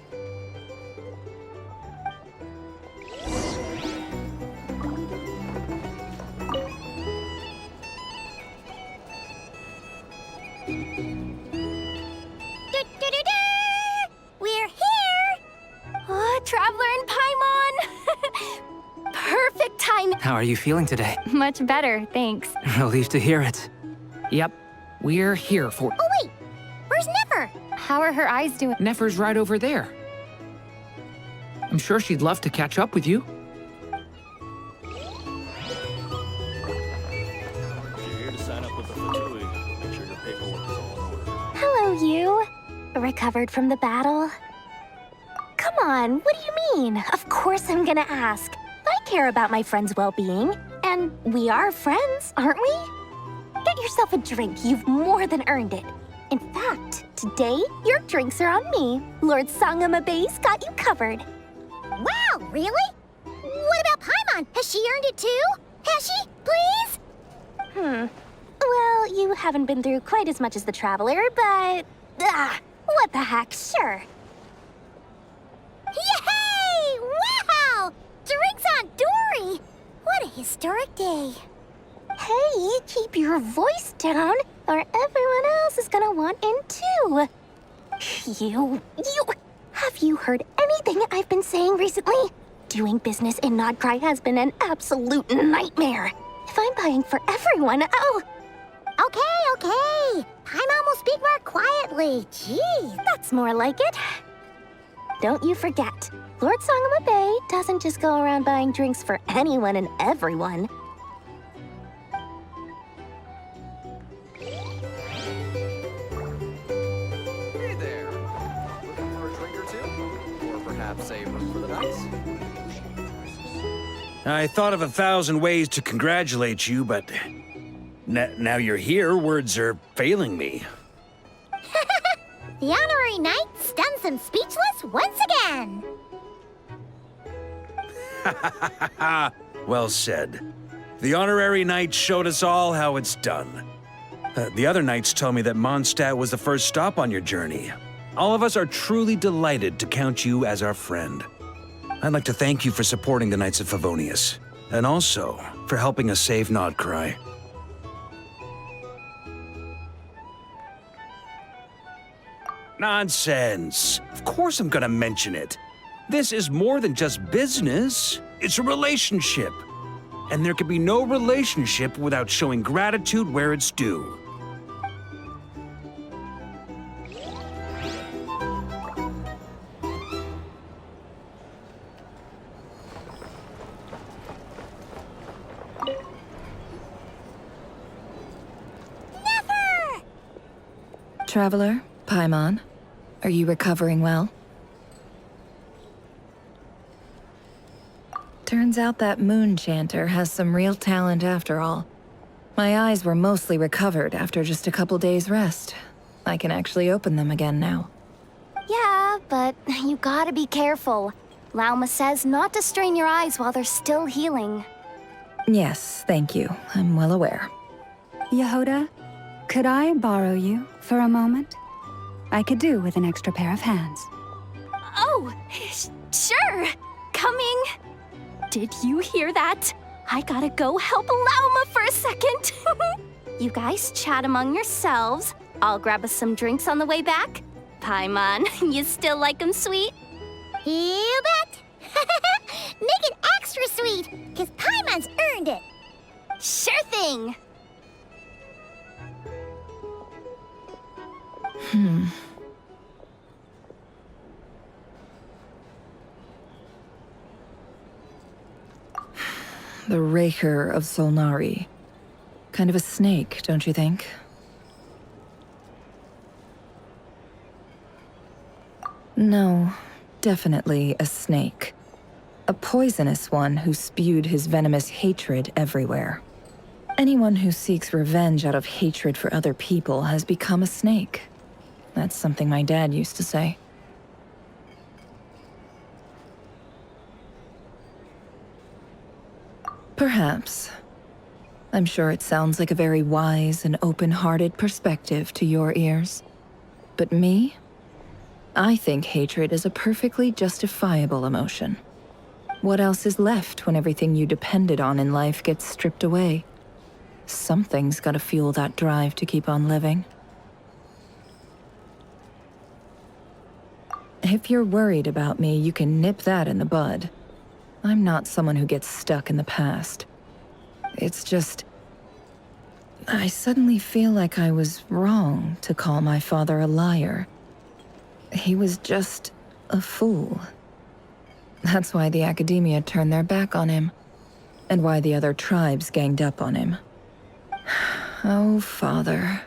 We're here! Oh, Traveler and Paimon! Perfect timing! How are you feeling today? Much better, thanks. Relieved to hear it. Yep, we're here for... Oh wait, where's Nefer? How are her eyes doing? Nefer's right over there. I'm sure she'd love to catch up with you. Hello, you. Recovered from the battle? Come on, what do you mean? Of course I'm gonna ask. I care about my friend's well-being. And we are friends, aren't we? Get yourself a drink. You've more than earned it. In fact, today, your drinks are on me. Lord Sangamabe's got you covered. Wow, really? What about Paimon? Has she earned it too? Has she? Please? Well, you haven't been through quite as much as the Traveler, but... what the heck, sure. Yay! Wow! Drinks on Dory! What a historic day. Hey, keep your voice down, or everyone else is gonna want in too. Have you heard anything I've been saying recently? Doing business in Nodcry has been an absolute nightmare. If I'm buying for everyone, oh... Okay. Paimon will speak more quietly. Jeez. That's more like it. Don't you forget, Lord Sangamabe doesn't just go around buying drinks for anyone and everyone. Hey there. Looking for a drink or two? Or perhaps a room for the night? I thought of 1,000 ways to congratulate you, but now you're here, words are failing me. The honorary knight stuns them speechless once again. Well said. The honorary knight showed us all how it's done. The other knights tell me that Mondstadt was the first stop on your journey. All of us are truly delighted to count you as our friend. I'd like to thank you for supporting the Knights of Favonius, and also for helping us save Nodcry. Nonsense! Of course I'm gonna mention it. This is more than just business. It's a relationship. And there can be no relationship without showing gratitude where it's due. Nefer! Traveler, Paimon, are you recovering well? Turns out that moon chanter has some real talent after all. My eyes were mostly recovered after just a couple days' rest. I can actually open them again now. Yeah, but you gotta be careful. Lauma says not to strain your eyes while they're still healing. Yes, thank you. I'm well aware. Yehoda, could I borrow you for a moment? I could do with an extra pair of hands. Oh, sure. Coming. Did you hear that? I gotta go help Lauma for a second. You guys chat among yourselves. I'll grab us some drinks on the way back. Paimon, you still like 'em sweet? You bet! Make it extra sweet, because Paimon's earned it. Sure thing! The Rerir of Solnari. Kind of a snake, don't you think? No, definitely a snake. A poisonous one who spewed his venomous hatred everywhere. Anyone who seeks revenge out of hatred for other people has become a snake. That's something my dad used to say. Perhaps. I'm sure it sounds like a very wise and open-hearted perspective to your ears. But me? I think hatred is a perfectly justifiable emotion. What else is left when everything you depended on in life gets stripped away? Something's gotta fuel that drive to keep on living. If you're worried about me, you can nip that in the bud. I'm not someone who gets stuck in the past. It's just... I suddenly feel like I was wrong to call my father a liar. He was just a fool. That's why the academia turned their back on him, and why the other tribes ganged up on him. Oh, Father.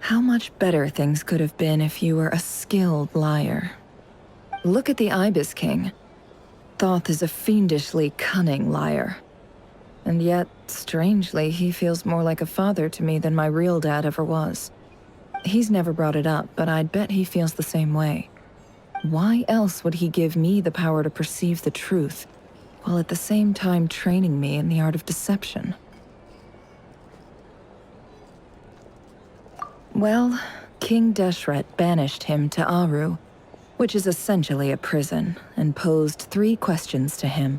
How much better things could have been if you were a skilled liar. Look at the Ibis King. Thoth is a fiendishly cunning liar. And yet, strangely, he feels more like a father to me than my real dad ever was. He's never brought it up, but I'd bet he feels the same way. Why else would he give me the power to perceive the truth, while at the same time training me in the art of deception? Well, King Deshret banished him to Aru, which is essentially a prison, and posed 3 questions to him.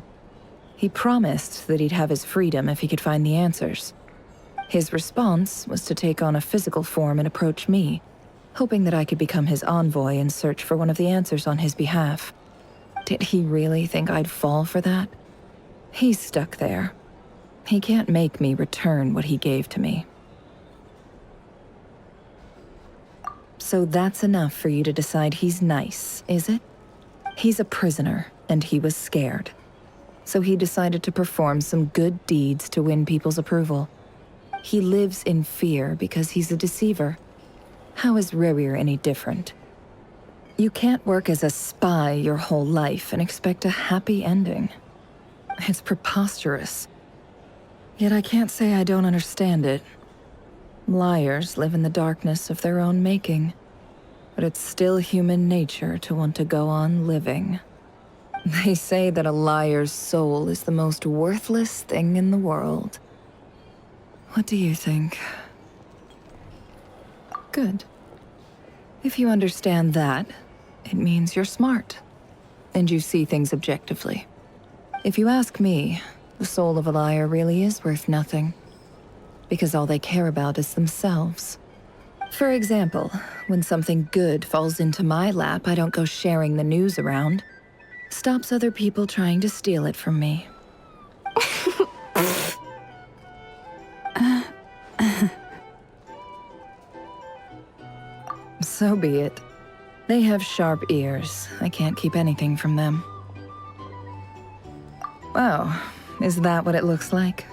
He promised that he'd have his freedom if he could find the answers. His response was to take on a physical form and approach me, hoping that I could become his envoy and search for one of the answers on his behalf. Did he really think I'd fall for that? He's stuck there. He can't make me return what he gave to me. So that's enough for you to decide he's nice, is it? He's a prisoner, and he was scared. So he decided to perform some good deeds to win people's approval. He lives in fear because he's a deceiver. How is Rerir any different? You can't work as a spy your whole life and expect a happy ending. It's preposterous. Yet I can't say I don't understand it. Liars live in the darkness of their own making, but it's still human nature to want to go on living. They say that a liar's soul is the most worthless thing in the world. What do you think? Good. If you understand that, it means you're smart, and you see things objectively. If you ask me, the soul of a liar really is worth nothing, because all they care about is themselves. For example, when something good falls into my lap, I don't go sharing the news around. Stops other people trying to steal it from me. So be it. They have sharp ears. I can't keep anything from them. Oh, is that what it looks like?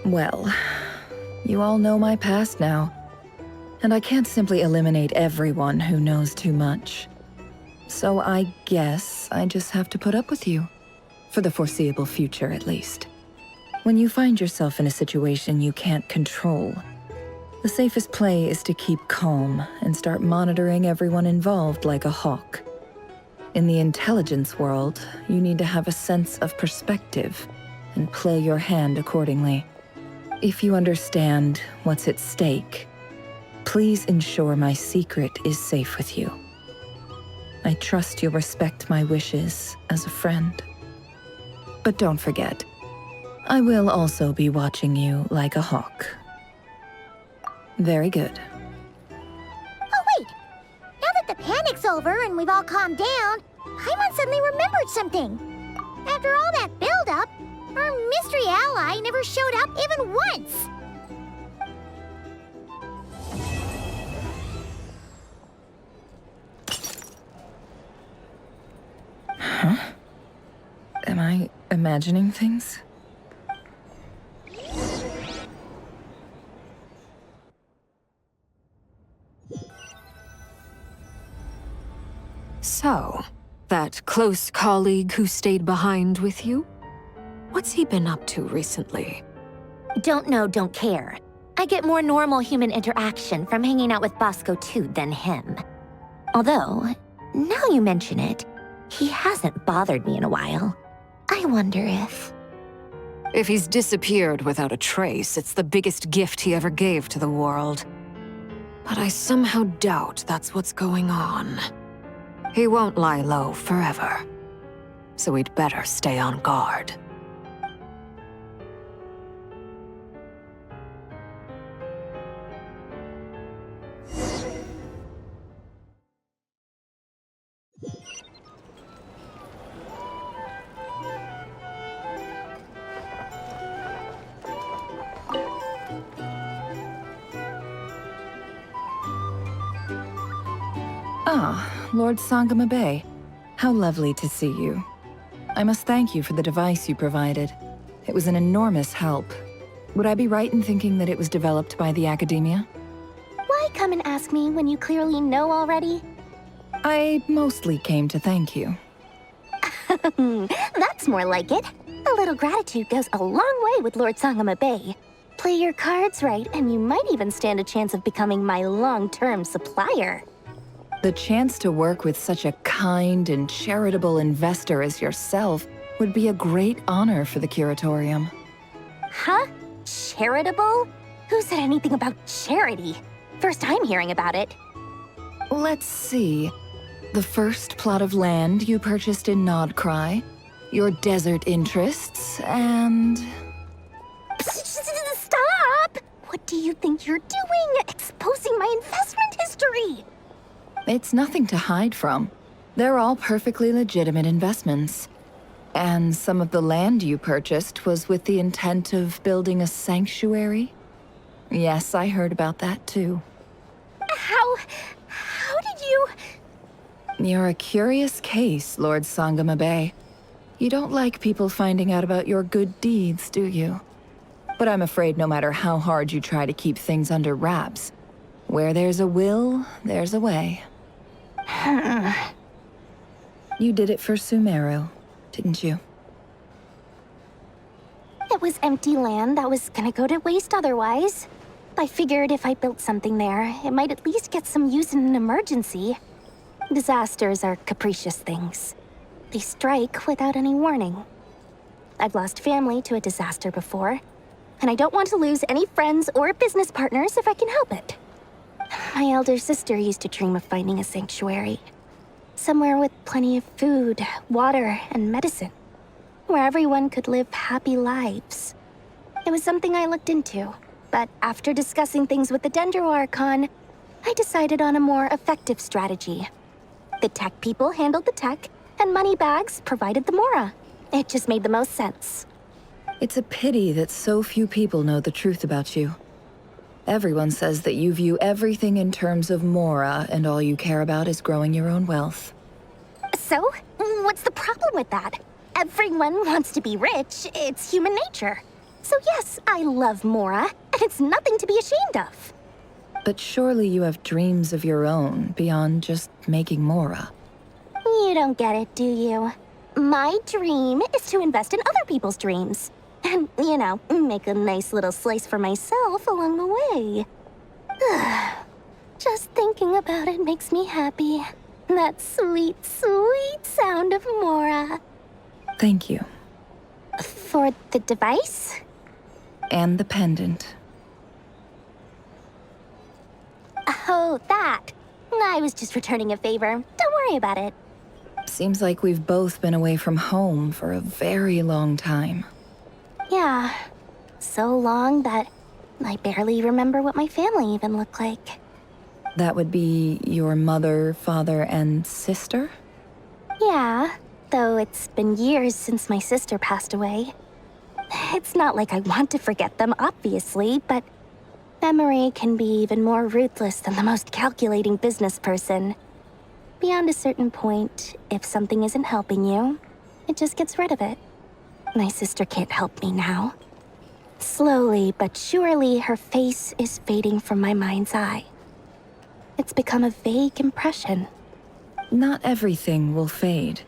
Well, you all know my past now, and I can't simply eliminate everyone who knows too much. So I guess I just have to put up with you, for the foreseeable future at least. When you find yourself in a situation you can't control, the safest play is to keep calm and start monitoring everyone involved like a hawk. In the intelligence world, you need to have a sense of perspective and play your hand accordingly. If you understand what's at stake, please ensure my secret is safe with you. I trust you'll respect my wishes as a friend. But don't forget, I will also be watching you like a hawk. Very good. Oh wait! Now that the panic's over and we've all calmed down, Paimon suddenly remembered something. After all that build-up, our mystery ally never showed up even once! Huh? Am I imagining things? So, that close colleague who stayed behind with you? What's he been up to recently? Don't know, don't care. I get more normal human interaction from hanging out with Bosco too than him. Although, now you mention it, he hasn't bothered me in a while. I wonder if... If he's disappeared without a trace, it's the biggest gift he ever gave to the world. But I somehow doubt that's what's going on. He won't lie low forever. So we'd better stay on guard. Ah, Lord Sangama Bay. How lovely to see you. I must thank you for the device you provided. It was an enormous help. Would I be right in thinking that it was developed by the Academia? Why come and ask me when you clearly know already? I mostly came to thank you. That's more like it. A little gratitude goes a long way with Lord Sangama Bay. Play your cards right, and you might even stand a chance of becoming my long-term supplier. The chance to work with such a kind and charitable investor as yourself would be a great honor for the Curatorium. Huh? Charitable? Who said anything about charity? First I'm hearing about it. Let's see. The first plot of land you purchased in Nodcry, your desert interests, and... Stop! What do you think you're doing? Exposing my investment history! It's nothing to hide from. They're all perfectly legitimate investments. And some of the land you purchased was with the intent of building a sanctuary? Yes, I heard about that too. How did you... You're a curious case, Lord Sangama Bay. You don't like people finding out about your good deeds, do you? But I'm afraid no matter how hard you try to keep things under wraps, where there's a will, there's a way. You did it for Sumeru, didn't you? It was empty land that was gonna go to waste otherwise. I figured if I built something there, it might at least get some use in an emergency. Disasters are capricious things. They strike without any warning. I've lost family to a disaster before, and I don't want to lose any friends or business partners if I can help it. My elder sister used to dream of finding a sanctuary. Somewhere with plenty of food, water, and medicine. Where everyone could live happy lives. It was something I looked into, but after discussing things with the Dendro Archon, I decided on a more effective strategy. The tech people handled the tech, and Moneybags provided the Mora. It just made the most sense. It's a pity that so few people know the truth about you. Everyone says that you view everything in terms of Mora, and all you care about is growing your own wealth. So, what's the problem with that? Everyone wants to be rich. It's human nature. So yes, I love Mora, and it's nothing to be ashamed of. But surely you have dreams of your own beyond just making Mora. You don't get it, do you? My dream is to invest in other people's dreams. And, you know, make a nice little slice for myself along the way. Just thinking about it makes me happy. That sweet, sweet sound of Mora. Thank you. For the device? And the pendant. Oh, that. I was just returning a favor. Don't worry about it. Seems like we've both been away from home for a very long time. Yeah, so long that I barely remember what my family even looked like. That would be your mother, father, and sister? Yeah, though it's been years since my sister passed away. It's not like I want to forget them, obviously, but memory can be even more ruthless than the most calculating business person. Beyond a certain point, if something isn't helping you, it just gets rid of it. My sister can't help me now. Slowly but surely, her face is fading from my mind's eye. It's become a vague impression. Not everything will fade.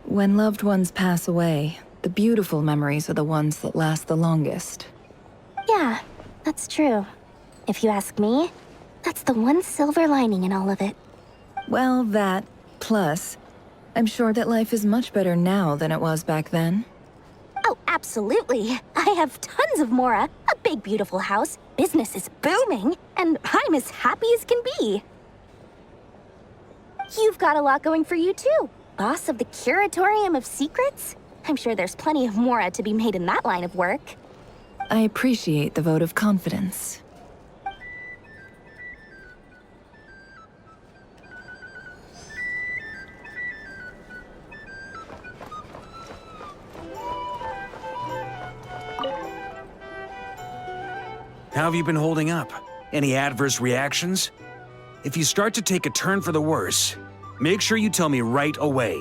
When loved ones pass away, the beautiful memories are the ones that last the longest. Yeah, that's true. If you ask me, that's the one silver lining in all of it. Well, that, plus, I'm sure that life is much better now than it was back then. Oh, absolutely. I have tons of Mora, a big beautiful house, business is booming, and I'm as happy as can be. You've got a lot going for you too. Boss of the Curatorium of Secrets? I'm sure there's plenty of Mora to be made in that line of work. I appreciate the vote of confidence. How have you been holding up? Any adverse reactions? If you start to take a turn for the worse, make sure you tell me right away.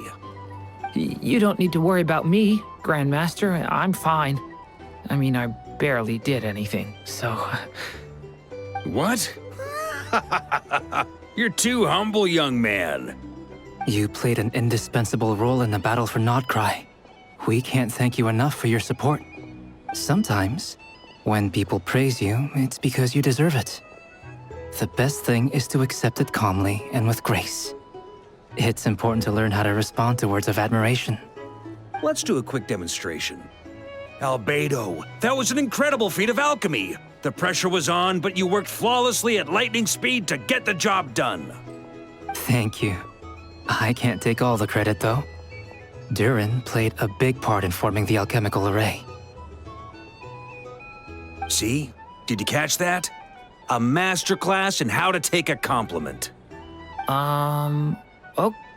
You don't need to worry about me, Grandmaster. I'm fine. I mean, I barely did anything, so... What? You're too humble, young man. You played an indispensable role in the battle for Nodcry. We can't thank you enough for your support. Sometimes, when people praise you, it's because you deserve it. The best thing is to accept it calmly and with grace. It's important to learn how to respond to words of admiration. Let's do a quick demonstration. Albedo, that was an incredible feat of alchemy. The pressure was on, but you worked flawlessly at lightning speed to get the job done. Thank you. I can't take all the credit, though. Durin played a big part in forming the alchemical array. See? Did you catch that? A masterclass in how to take a compliment.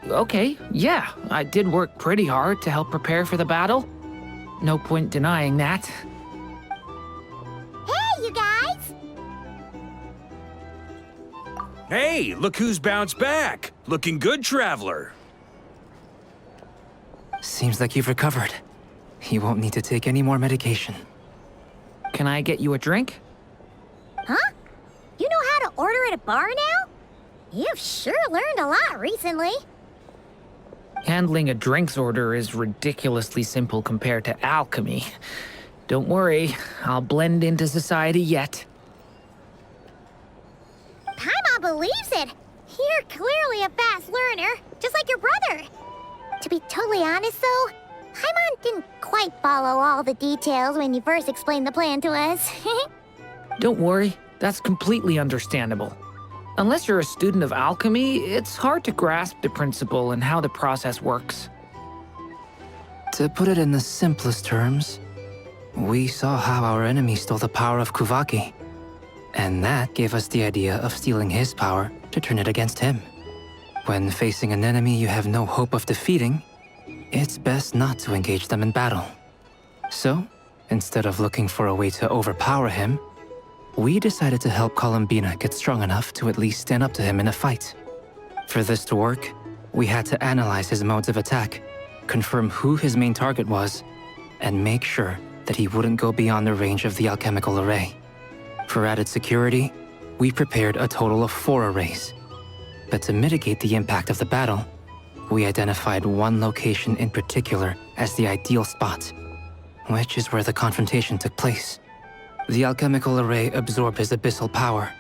Okay, yeah. I did work pretty hard to help prepare for the battle. No point denying that. Hey, you guys! Hey, look who's bounced back. Looking good, traveler. Seems like you've recovered. You won't need to take any more medication. Can I get you a drink? Huh? You know how to order at a bar now? You've sure learned a lot recently. Handling a drinks order is ridiculously simple compared to alchemy. Don't worry, I'll blend into society yet. Paimon believes it. You're clearly a fast learner, just like your brother. To be totally honest, though, Paimon didn't quite follow all the details when you first explained the plan to us. Don't worry, that's completely understandable. Unless you're a student of alchemy, it's hard to grasp the principle and how the process works. To put it in the simplest terms, we saw how our enemy stole the power of Kuvaki. And that gave us the idea of stealing his power to turn it against him. When facing an enemy you have no hope of defeating, it's best not to engage them in battle. So, instead of looking for a way to overpower him, we decided to help Columbina get strong enough to at least stand up to him in a fight. For this to work, we had to analyze his modes of attack, confirm who his main target was, and make sure that he wouldn't go beyond the range of the alchemical array. For added security, we prepared a total of 4 arrays. But to mitigate the impact of the battle, we identified one location in particular as the ideal spot, which is where the confrontation took place. The alchemical array absorbed his abyssal power.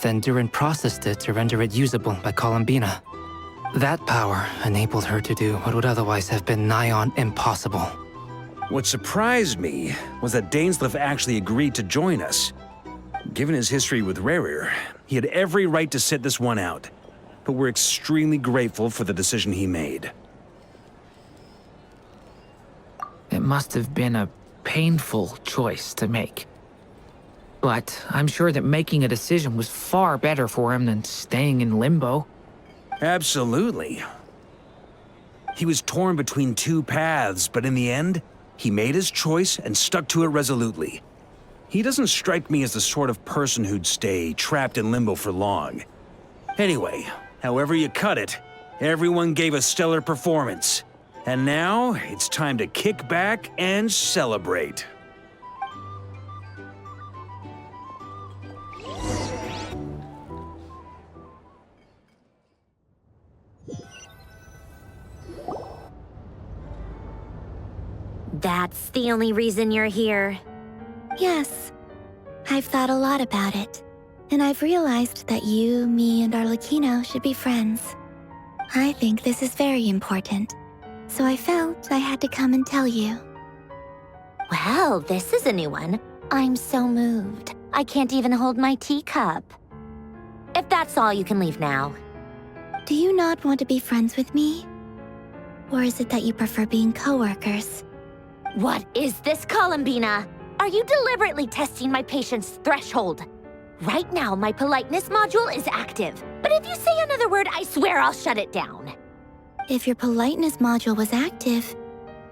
Then Durin processed it to render it usable by Columbina. That power enabled her to do what would otherwise have been nigh on impossible. What surprised me was that Dainsleif actually agreed to join us. Given his history with Rerir, he had every right to sit this one out. But we're extremely grateful for the decision he made. must have been a painful choice to make. But I'm sure that making a decision was far better for him than staying in limbo. Absolutely. He was torn between two paths, but in the end, he made his choice and stuck to it resolutely. He doesn't strike me as the sort of person who'd stay trapped in limbo for long. Anyway, however you cut it, everyone gave a stellar performance. And now, it's time to kick back and celebrate. That's the only reason you're here. Yes. I've thought a lot about it. And I've realized that you, me, and Arlecchino should be friends. I think this is very important. So I felt I had to come and tell you. Well, this is a new one. I'm so moved. I can't even hold my teacup. If that's all, you can leave now. Do you not want to be friends with me? Or is it that you prefer being coworkers? What is this, Columbina? Are you deliberately testing my patience threshold? Right now, my politeness module is active. But if you say another word, I swear I'll shut it down. If your politeness module was active,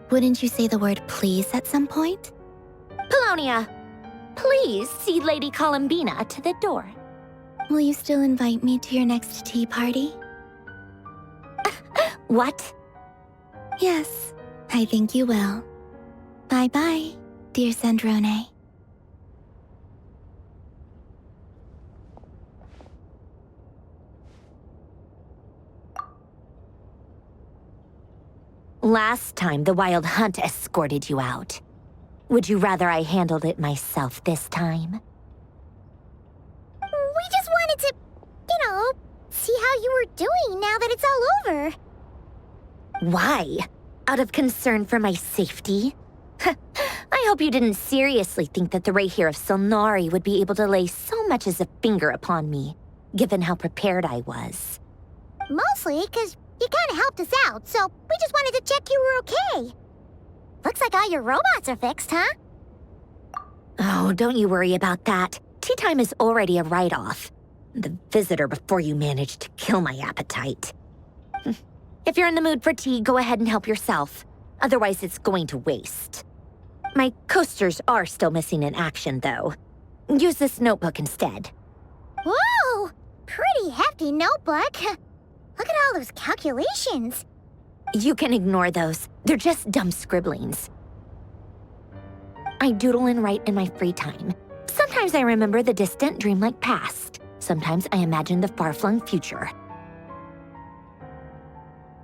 wouldn't you say the word please at some point? Polonia, please see Lady Columbina to the door. Will you still invite me to your next tea party? What? Yes, I think you will. Bye-bye, dear Sandrone. Last time, the Wild Hunt escorted you out. Would you rather I handled it myself this time? We just wanted to, see how you were doing now that it's all over. Why? Out of concern for my safety? I hope you didn't seriously think that the Rerir of Solnari would be able to lay so much as a finger upon me, given how prepared I was. Mostly because you kind of helped us out, so we just wanted to check you were okay. Looks like all your robots are fixed, huh? Oh, don't you worry about that. Tea time is already a write-off. The visitor before you managed to kill my appetite. If you're in the mood for tea, go ahead and help yourself. Otherwise, it's going to waste. My coasters are still missing in action, though. Use this notebook instead. Whoa! Pretty hefty notebook. Look at all those calculations. You can ignore those. They're just dumb scribblings. I doodle and write in my free time. Sometimes I remember the distant, dreamlike past. Sometimes I imagine the far-flung future.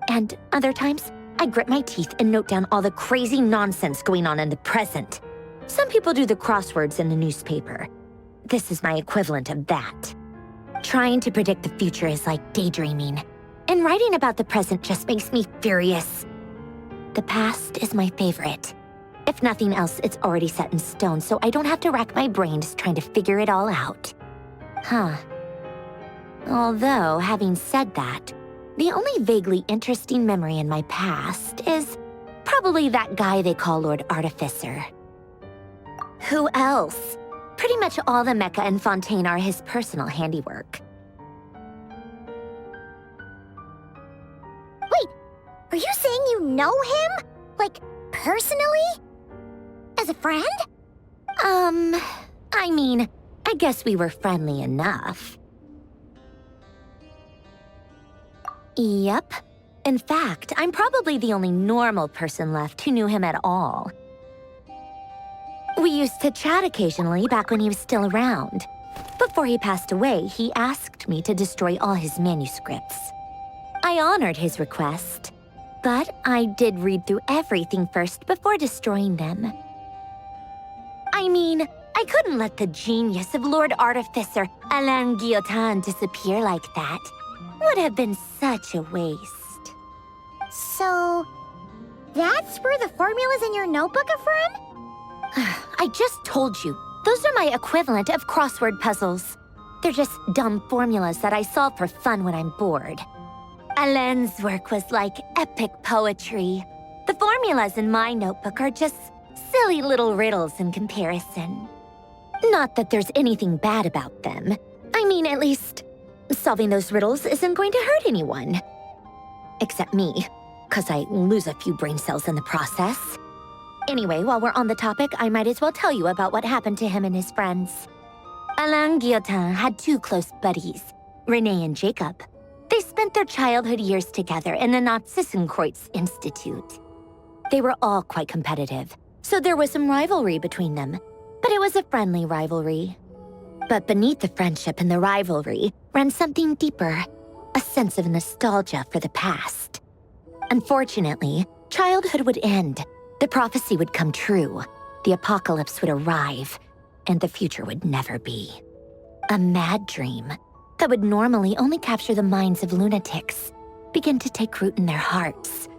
And other times, I grit my teeth and note down all the crazy nonsense going on in the present. Some people do the crosswords in the newspaper. This is my equivalent of that. Trying to predict the future is like daydreaming. And writing about the present just makes me furious. The past is my favorite. If nothing else, it's already set in stone, so I don't have to rack my brains trying to figure it all out. Huh. Although, having said that, the only vaguely interesting memory in my past is probably that guy they call Lord Artificer. Who else? Pretty much all the mecha in Fontaine are his personal handiwork. Wait, are you saying you know him? Like, personally? As a friend? I mean, I guess we were friendly enough. Yep. In fact, I'm probably the only normal person left who knew him at all. We used to chat occasionally back when he was still around. Before he passed away, he asked me to destroy all his manuscripts. I honored his request, but I did read through everything first before destroying them. I mean, I couldn't let the genius of Lord Artificer Alain Guillotin disappear like that. Would have been such a waste. So, that's where the formulas in your notebook are from? I just told you. Those are my equivalent of crossword puzzles. They're just dumb formulas that I solve for fun when I'm bored. Alain's work was like epic poetry. The formulas in my notebook are just silly little riddles in comparison. Not that there's anything bad about them. I mean, at least, solving those riddles isn't going to hurt anyone. Except me, because I lose a few brain cells in the process. Anyway, while we're on the topic, I might as well tell you about what happened to him and his friends. Alain Guillotin had two close buddies, René and Jacob. They spent their childhood years together in the Narzissenkreuz Institute. They were all quite competitive, so there was some rivalry between them, but it was a friendly rivalry. But beneath the friendship and the rivalry ran something deeper, a sense of nostalgia for the past. Unfortunately, childhood would end, the prophecy would come true, the apocalypse would arrive, and the future would never be. A mad dream that would normally only capture the minds of lunatics begin to take root in their hearts.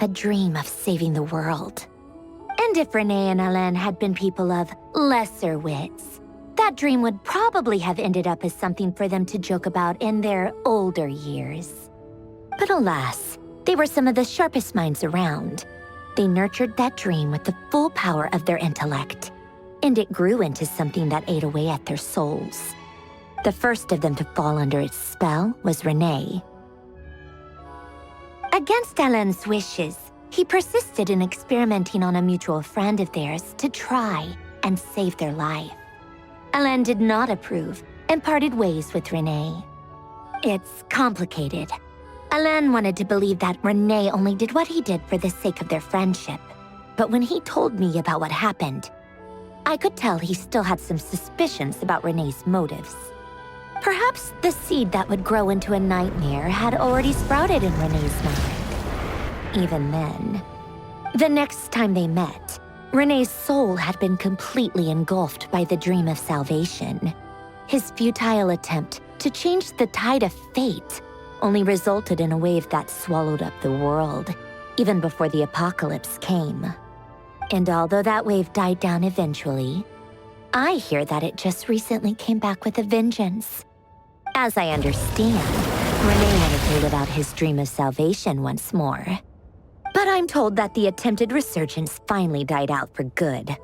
A dream of saving the world. And if René and Alain had been people of lesser wits, that dream would probably have ended up as something for them to joke about in their older years. But alas, they were some of the sharpest minds around. They nurtured that dream with the full power of their intellect, and it grew into something that ate away at their souls. The first of them to fall under its spell was René. Against Alain's wishes, he persisted in experimenting on a mutual friend of theirs to try and save their life. Alain did not approve and parted ways with René. It's complicated. Alain wanted to believe that René only did what he did for the sake of their friendship. But when he told me about what happened, I could tell he still had some suspicions about René's motives. Perhaps the seed that would grow into a nightmare had already sprouted in René's mind. Even then, the next time they met, René's soul had been completely engulfed by the dream of salvation. His futile attempt to change the tide of fate only resulted in a wave that swallowed up the world, even before the apocalypse came. And although that wave died down eventually, I hear that it just recently came back with a vengeance. As I understand, René wanted to live out his dream of salvation once more. But I'm told that the attempted resurgence finally died out for good.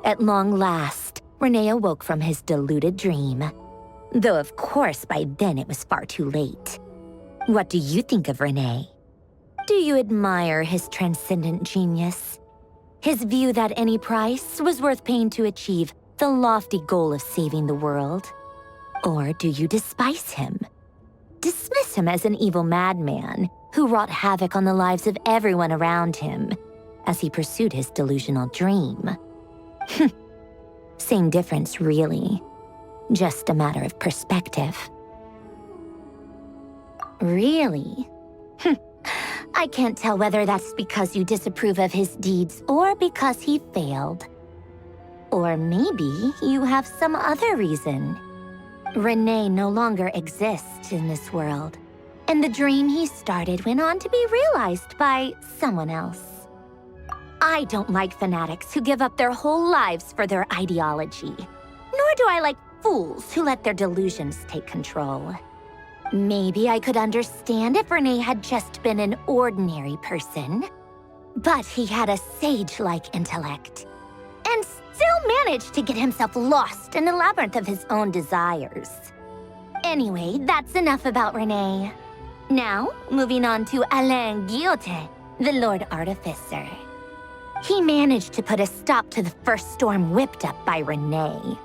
At long last, René awoke from his deluded dream. Though of course by then it was far too late. What do you think of René? Do you admire his transcendent genius? His view that any price was worth paying to achieve the lofty goal of saving the world? Or do you despise him? Dismiss him as an evil madman who wrought havoc on the lives of everyone around him as he pursued his delusional dream? Same difference, really. Just a matter of perspective. Really? I can't tell whether that's because you disapprove of his deeds or because he failed. Or maybe you have some other reason. René no longer exists in this world, and the dream he started went on to be realized by someone else. I don't like fanatics who give up their whole lives for their ideology, nor do I like fools who let their delusions take control. Maybe I could understand if René had just been an ordinary person, but he had a sage-like intellect, and still managed to get himself lost in the labyrinth of his own desires. Anyway, that's enough about René. Now, moving on to Alain Guillotin, the Lord Artificer. He managed to put a stop to the first storm whipped up by René.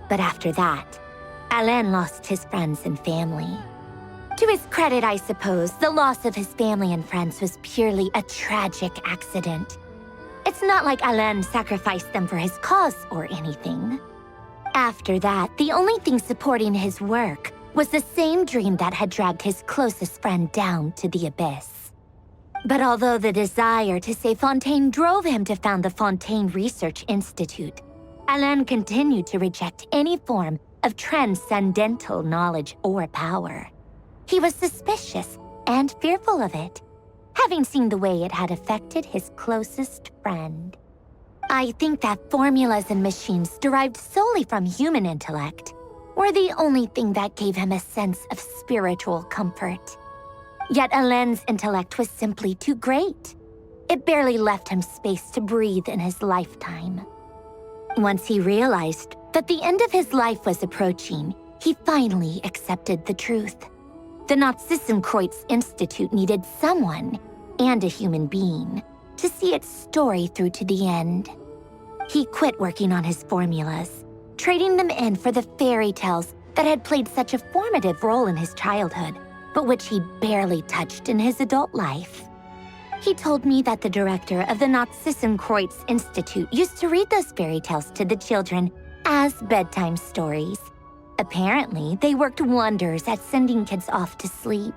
But after that, Alain lost his friends and family. To his credit, I suppose, the loss of his family and friends was purely a tragic accident. It's not like Alain sacrificed them for his cause or anything. After that, the only thing supporting his work was the same dream that had dragged his closest friend down to the abyss. But although the desire to save Fontaine drove him to found the Fontaine Research Institute, Alain continued to reject any form of transcendental knowledge or power. He was suspicious and fearful of it, having seen the way it had affected his closest friend. I think that formulas and machines derived solely from human intellect were the only thing that gave him a sense of spiritual comfort. Yet Alain's intellect was simply too great. It barely left him space to breathe in his lifetime. Once he realized that the end of his life was approaching, he finally accepted the truth. The Nazissenkreuz Institute needed someone, and a human being, to see its story through to the end. He quit working on his formulas, trading them in for the fairy tales that had played such a formative role in his childhood, but which he barely touched in his adult life. He told me that the director of the Nazissenkreuz Institute used to read those fairy tales to the children as bedtime stories. Apparently, they worked wonders at sending kids off to sleep.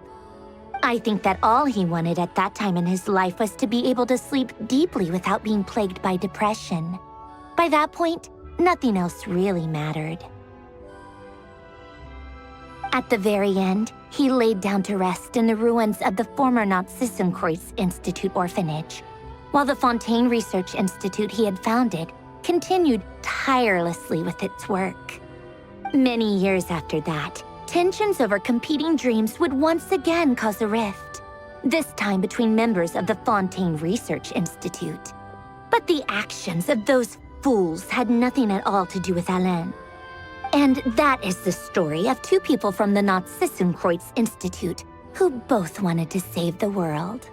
I think that all he wanted at that time in his life was to be able to sleep deeply without being plagued by depression. By that point, nothing else really mattered. At the very end, he laid down to rest in the ruins of the former Nazissenkreuz Institute orphanage, while the Fontaine Research Institute he had founded continued tirelessly with its work. Many years after that, tensions over competing dreams would once again cause a rift, this time between members of the Fontaine Research Institute. But the actions of those fools had nothing at all to do with Alain. And that is the story of two people from the Nazissenkreuz Institute who both wanted to save the world.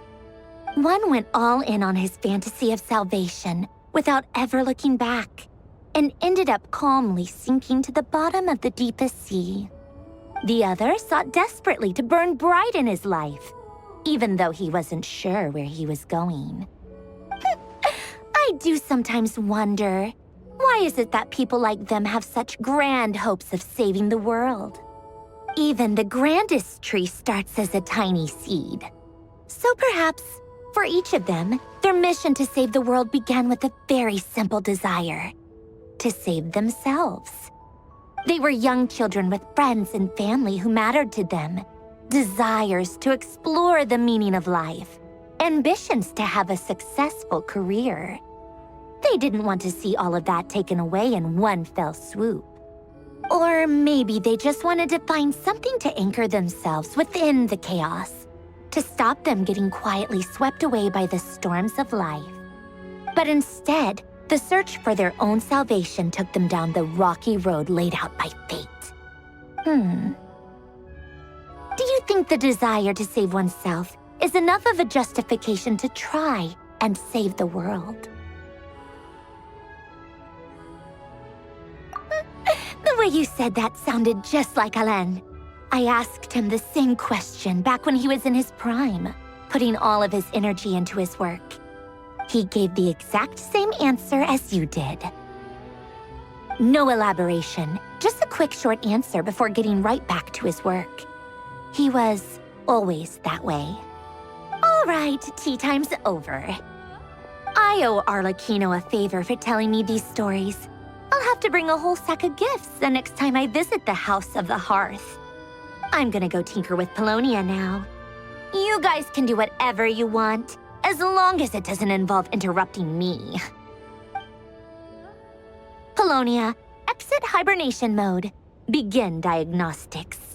One went all in on his fantasy of salvation without ever looking back, and ended up calmly sinking to the bottom of the deepest sea. The other sought desperately to burn bright in his life, even though he wasn't sure where he was going. I do sometimes wonder, why is it that people like them have such grand hopes of saving the world? Even the grandest tree starts as a tiny seed. So perhaps, for each of them, their mission to save the world began with a very simple desire: to save themselves. They were young children with friends and family who mattered to them, desires to explore the meaning of life, ambitions to have a successful career. They didn't want to see all of that taken away in one fell swoop. Or maybe they just wanted to find something to anchor themselves within the chaos, to stop them getting quietly swept away by the storms of life. But instead, the search for their own salvation took them down the rocky road laid out by fate. Do you think the desire to save oneself is enough of a justification to try and save the world? The way you said that sounded just like Alain. I asked him the same question back when he was in his prime, putting all of his energy into his work. He gave the exact same answer as you did. No elaboration, just a quick short answer before getting right back to his work. He was always that way. All right, tea time's over. I owe Arlecchino a favor for telling me these stories. I'll have to bring a whole sack of gifts the next time I visit the House of the Hearth. I'm gonna go tinker with Polonia now. You guys can do whatever you want, as long as it doesn't involve interrupting me. Polonia, exit hibernation mode. Begin diagnostics.